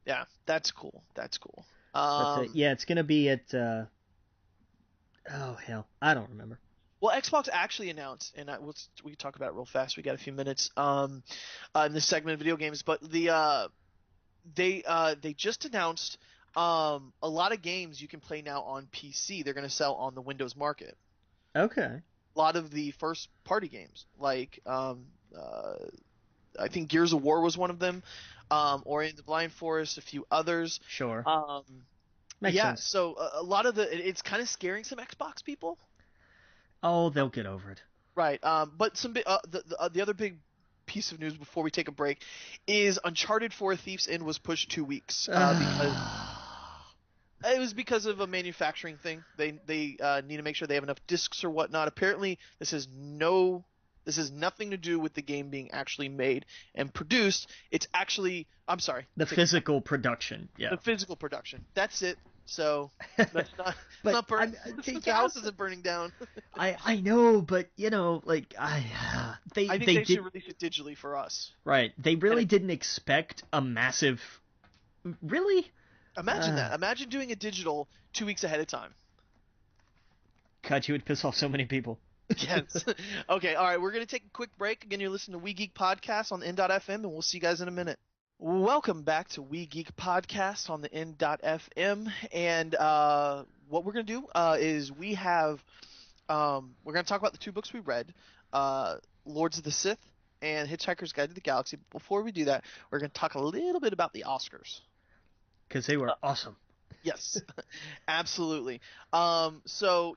Yeah, that's cool. That's cool. Yeah, it's going to be at oh hell, I don't remember. Well, Xbox actually announced, and we can talk about it real fast. We got a few minutes in this segment of video games, but they just announced a lot of games you can play now on PC. They're going to sell on the Windows market. Okay. A lot of the first party games, like I think Gears of War was one of them, Ori and the Blind Forest, a few others. Sure. Makes sense. So a lot of it's kind of scaring some Xbox people. Oh, they'll get over it. Right. But some the other big piece of news before we take a break is Uncharted 4: Thief's End was pushed 2 weeks because it was because of a manufacturing thing. They need to make sure they have enough discs or whatnot. Apparently, this has nothing to do with the game being actually made and produced. It's actually, I'm sorry, the physical production. Yeah. The physical production. That's it. So that's not burning. The house isn't burning down. I know, but like I think they should release it digitally for us. Right. They really didn't expect a massive. Really? Imagine that. Imagine doing it digital 2 weeks ahead of time. God, you would piss off so many people. Yes. Okay. All right. We're gonna take a quick break. Again, you're listening to We Geek Podcast on the N.FM, and we'll see you guys in a minute. Welcome back to We Geek Podcast on the N.FM, and what we're going to do is we're going to talk about the 2 books we read, Lords of the Sith and Hitchhiker's Guide to the Galaxy. But before we do that, we're going to talk a little bit about the Oscars. Because they were awesome. Yes, absolutely. So,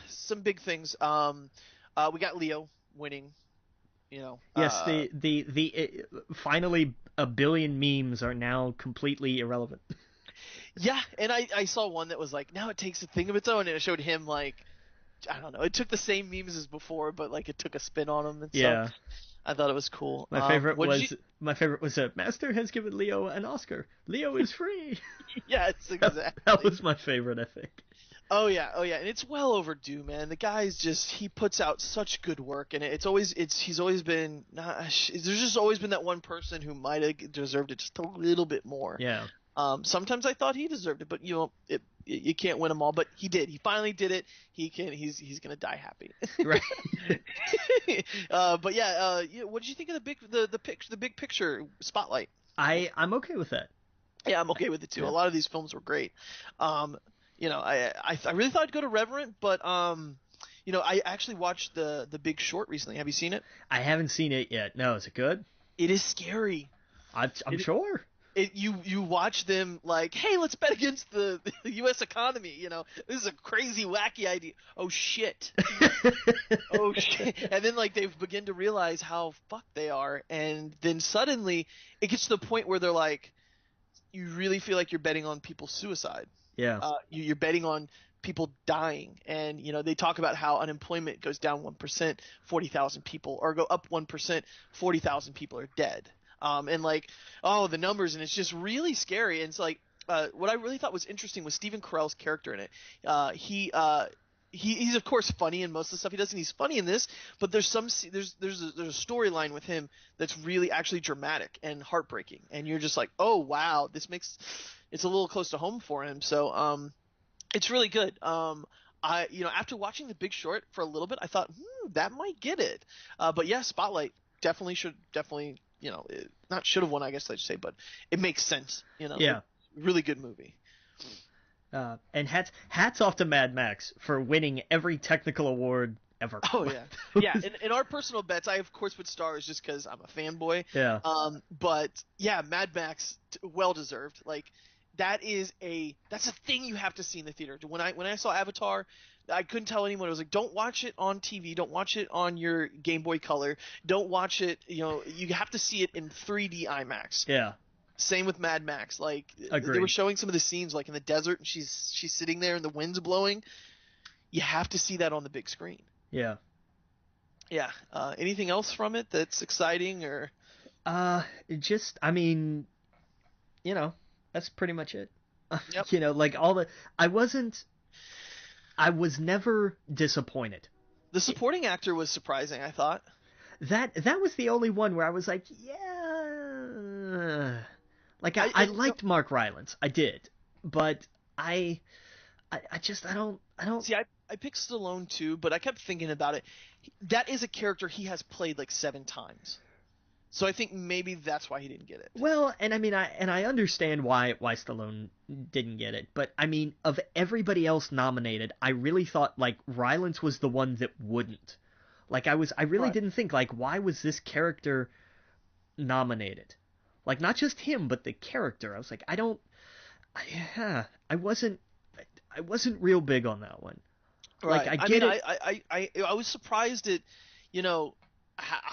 some big things. We got Leo winning. Yes, the finally a billion memes are now completely irrelevant. Yeah, and I saw one that was like, now it takes a thing of its own, and it showed him like, I don't know, it took the same memes as before, but like it took a spin on them and stuff. I thought it was cool. My favorite was Master has given Leo an Oscar. Leo is free. Yes, exactly. That was my favorite, I think. Oh yeah, and it's well overdue, man. The guy's he puts out such good work, and he's always been. There's just always been that one person who might have deserved it just a little bit more. Yeah. Sometimes I thought he deserved it, but you can't win them all. But he did. He finally did it. He's gonna die happy. Right. But yeah, what did you think of the big picture spotlight? I'm okay with that. Yeah, I'm okay with it too. Yeah. A lot of these films were great. I really thought I'd go to Revenant, but I actually watched the Big Short recently. Have you seen it? I haven't seen it yet. No, is it good? It is scary. I'm sure. You watch them like, hey, let's bet against the U.S. economy. This is a crazy, wacky idea. Oh shit. Oh shit. And then like they begin to realize how fucked they are, and then suddenly it gets to the point where they're like, you really feel like you're betting on people's suicide. Yeah. You're betting on people dying, and they talk about how unemployment goes down 1%, 40,000 people, or go up 1%, 40,000 people are dead. And like, the numbers, and it's just really scary. And it's like, what I really thought was interesting was Stephen Carell's character in it. He's of course funny in most of the stuff he does, and he's funny in this. But there's a storyline with him that's really actually dramatic and heartbreaking, and you're just like, oh wow, it's a little close to home for him. So it's really good. After watching The Big Short for a little bit, I thought that might get it. But yeah, Spotlight definitely not should have won, I guess I should say, but it makes sense. Yeah, really good movie. And hats off to Mad Max for winning every technical award ever. Oh yeah, yeah. In our personal bets, I of course put stars just because I'm a fanboy. Yeah. But yeah, Mad Max, well deserved. Like that's a thing you have to see in the theater. When I saw Avatar, I couldn't tell anyone. It was like, don't watch it on TV. Don't watch it on your Game Boy Color. Don't watch it. You have to see it in 3D IMAX. Yeah. Same with Mad Max. Like Agreed. they were showing some of the scenes like in the desert, and she's sitting there and the wind's blowing. You have to see that on the big screen. Yeah. Yeah. Anything else from it that's exciting or? Just, I mean, that's pretty much it. Yep. Like I was never disappointed. The supporting actor was surprising, I thought. That was the only one where I was like, yeah. Like I liked Mark Rylance, I did, but I don't. See, I picked Stallone too, but I kept thinking about it. That is a character he has played like 7 times, so I think maybe that's why he didn't get it. Well, and I mean, I understand why Stallone didn't get it, but I mean, of everybody else nominated, I really thought like Rylance was the one that wouldn't. Like I really Right. didn't think like why was this character nominated? Like not just him, but the character. I was like, I wasn't real big on that one. Right. Like I get it. I was surprised at,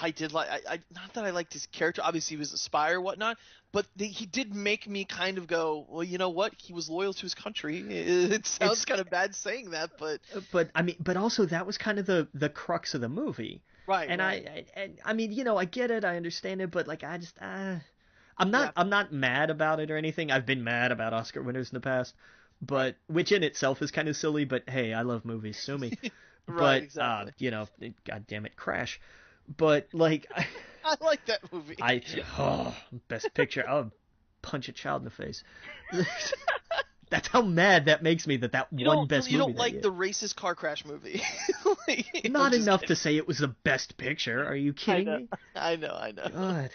I did like not that I liked his character. Obviously, he was a spy or whatnot, but he did make me kind of go, well, you know what? He was loyal to his country. It sounds kind of bad saying that, but I mean, but also that was kind of the crux of the movie. Right. And right. I mean, I get it, I understand it, but like I just I'm not mad about it or anything. I've been mad about Oscar winners in the past, but which in itself is kind of silly. But hey, I love movies, sue me. Right. But Exactly. God damn it, Crash. But like I like that movie. Best Picture. I'll punch a child in the face. That's how mad that makes me. That best movie. You don't like the racist car crash movie. Not enough to say it was the best picture. Are you kidding me? I know. God.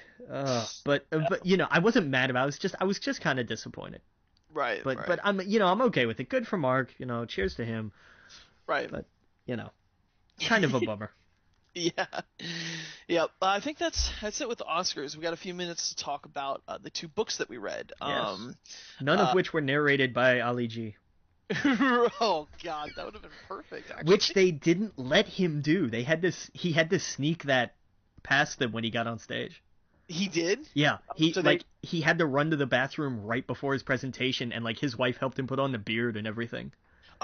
But I wasn't mad about it. I was just kind of disappointed. Right. But I'm okay with it. Good for Mark. Cheers to him. Right. But kind of a bummer. Yeah. Yep. I think that's it with the Oscars. We got a few minutes to talk about the 2 books that we read. Yes. None of which were narrated by Ali G. Oh God, that would have been perfect. Actually. Which they didn't let him do. He had to sneak that past them when he got on stage. He did? Yeah. He had to run to the bathroom right before his presentation, and like his wife helped him put on the beard and everything.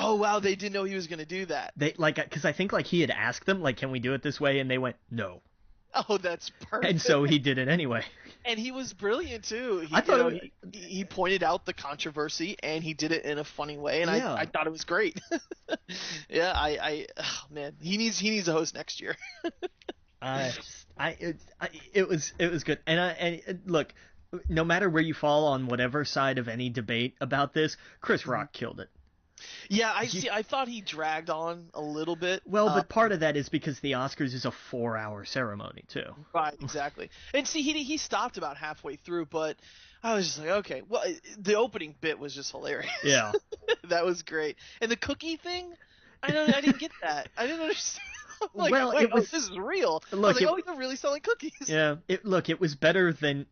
Oh wow, they didn't know he was gonna do that. They because I think like he had asked them like, can we do it this way, and they went no. Oh, that's perfect. And so he did it anyway. And he was brilliant too. I thought he pointed out the controversy, and he did it in a funny way, and I thought it was great. Yeah, oh, man, he needs a host next year. It was good, and look, no matter where you fall on whatever side of any debate about this, Chris Rock killed it. Yeah, I thought he dragged on a little bit. Well, but part of that is because the Oscars is a 4-hour ceremony too. Right, exactly. And see, he stopped about halfway through, but I was just like, okay. Well, the opening bit was just hilarious. Yeah, that was great. And the cookie thing, I didn't get that. I didn't understand. Like, well, wait, this is real. Look, I was like, they're really selling cookies. Yeah, it was better than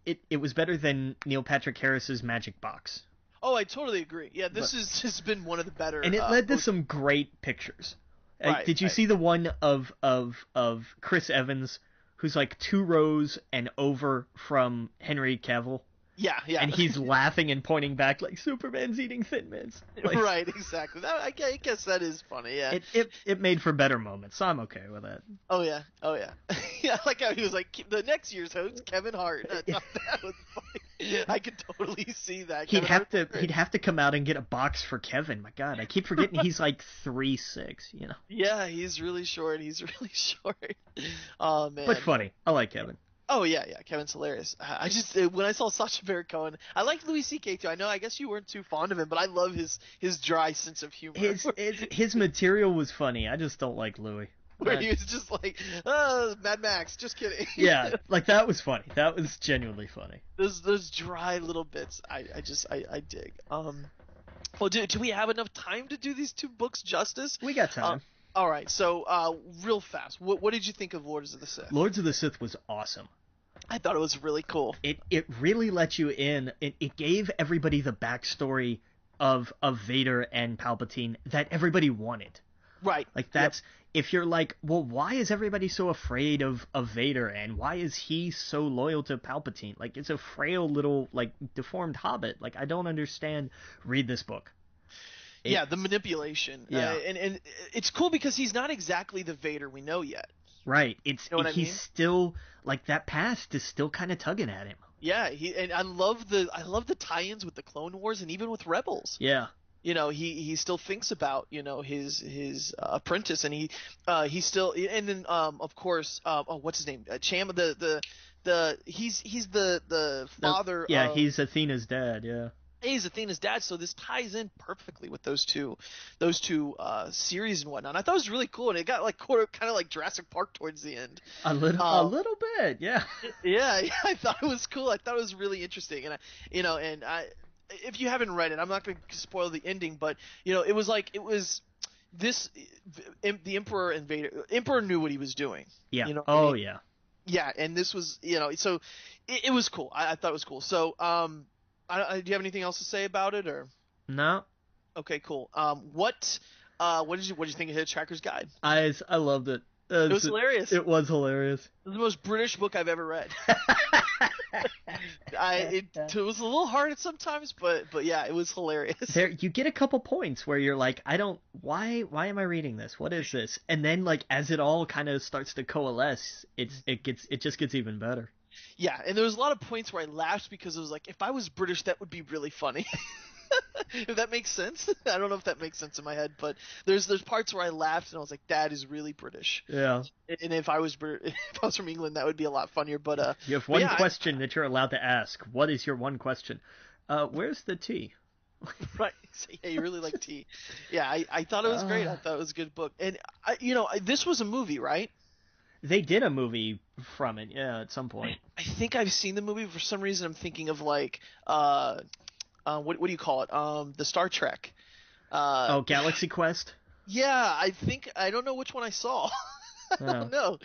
Neil Patrick Harris's Magic Box. Oh, I totally agree. Yeah, this has just been one of the better. And it led to some great pictures. Right, did you see the one of Chris Evans, who's like 2 rows and over from Henry Cavill? Yeah. And he's laughing and pointing back like Superman's eating Thin Mints. Like, right, exactly. I guess that is funny. Yeah. It made for better moments, so I'm okay with that. Oh yeah. Yeah, like how he was like the next year's host, Kevin Hart. I thought that was funny. I could totally see that. He'd have to come out and get a box for Kevin. My God, I keep forgetting he's like 3'6", Yeah, he's really short. Oh man. But funny. I like Kevin. Oh yeah, Kevin's hilarious. I just when I saw Sacha Baron Cohen, I like Louis C.K. too. I guess you weren't too fond of him, but I love his dry sense of humor. His material was funny. I just don't like Louis. Where he was just like, Mad Max, just kidding. Yeah, like that was funny. That was genuinely funny. Those dry little bits, I dig. Well, do we have enough time to do these 2 books justice? We got time. All right, so real fast, what did you think of Lords of the Sith? Lords of the Sith was awesome. I thought it was really cool. It really let you in. It gave everybody the backstory of Vader and Palpatine that everybody wanted. Right. Like if you're like, well, why is everybody so afraid of Vader, and why is he so loyal to Palpatine? Like, it's a frail little, like, deformed hobbit. Like, I don't understand. Read this book. Yeah, the manipulation. Yeah. And it's cool because he's not exactly the Vader we know yet. Right. It's you know what he's I mean? Still, like, that past is still kind of tugging at him. Yeah, and I love the tie-ins with the Clone Wars and even with Rebels. Yeah. You know, he still thinks about, you know, his apprentice, and he still, and then of course what's his name, Cham, he's the father. Yeah, he's Athena's dad. Yeah. He's Athena's dad, so this ties in perfectly with those two series and whatnot. I thought it was really cool, and it got like kind of like Jurassic Park towards the end. A little bit, yeah. Yeah, I thought it was cool. I thought it was really interesting, and if you haven't read it, I'm not going to spoil the ending, but you know, it was this, the Emperor and Vader. Emperor knew what he was doing. Yeah. You know. Oh yeah. Yeah, and this was, you know, so it was cool. I thought it was cool. So do you have anything else to say about it, or? No. Okay, cool. What did you think of Hitchhiker's Guide? I loved it. It was hilarious. It was hilarious. It was the most British book I've ever read. It was a little hard sometimes, but yeah, it was hilarious. There, you get a couple points where you're like, why am I reading this? What is this? And then, like, as it all kind of starts to coalesce, it just gets even better. Yeah, and there was a lot of points where I laughed because it was like, if I was British, that would be really funny. If that makes sense. I don't know if that makes sense in my head, but there's parts where I laughed and I was like, that is really British. Yeah. And if I was from England, that would be a lot funnier. But you have one question that you're allowed to ask. What is your one question? Where's the tea? Right. So, yeah, you really like tea. Yeah, I thought it was great. I thought it was a good book. And this was a movie, right? They did a movie from it, yeah, at some point. I think I've seen the movie. For some reason, I'm thinking of like what do you call it? The Star Trek. Galaxy Quest? Yeah, I don't know which one I saw. I don't know.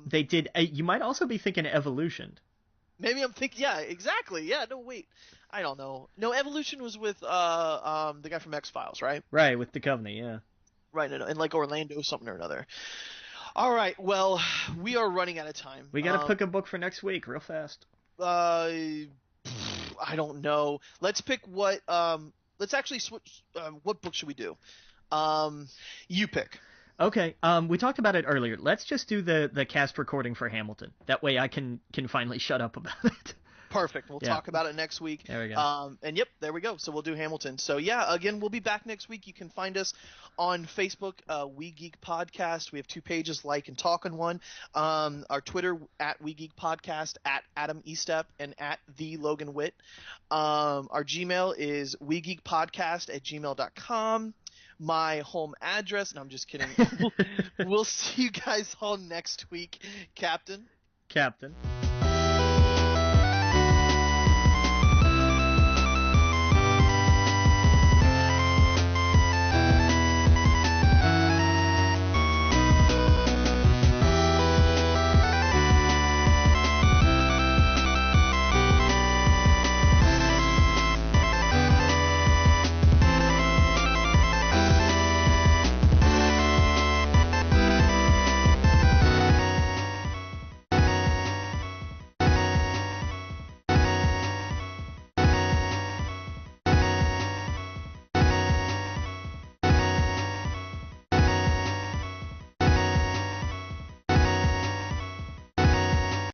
They did. You might also be thinking Evolution. Maybe I'm thinking. Yeah, exactly. Yeah. No, wait. I don't know. No, Evolution was with the guy from X-Files, right? Right, with the Covenant. Yeah. Right, and like Orlando something or another. All right. Well, we are running out of time. We got to pick a book for next week, real fast. I don't know. Let's pick what. Let's actually switch. What book should we do? You pick. Okay. We talked about it earlier. Let's just do the cast recording for Hamilton. That way, I can finally shut up about it. Perfect. We'll talk about it next week. There we go. And yep, there we go. So we'll do Hamilton. So yeah, again, we'll be back next week. You can find us on Facebook, We Geek Podcast. We have 2 pages, like and talk on one. Our Twitter at We Geek Podcast, at Adam Estep, and at the Logan Witt. Our Gmail is wegeekpodcast@gmail.com. My home address, and I'm just kidding. We'll see you guys all next week, Captain.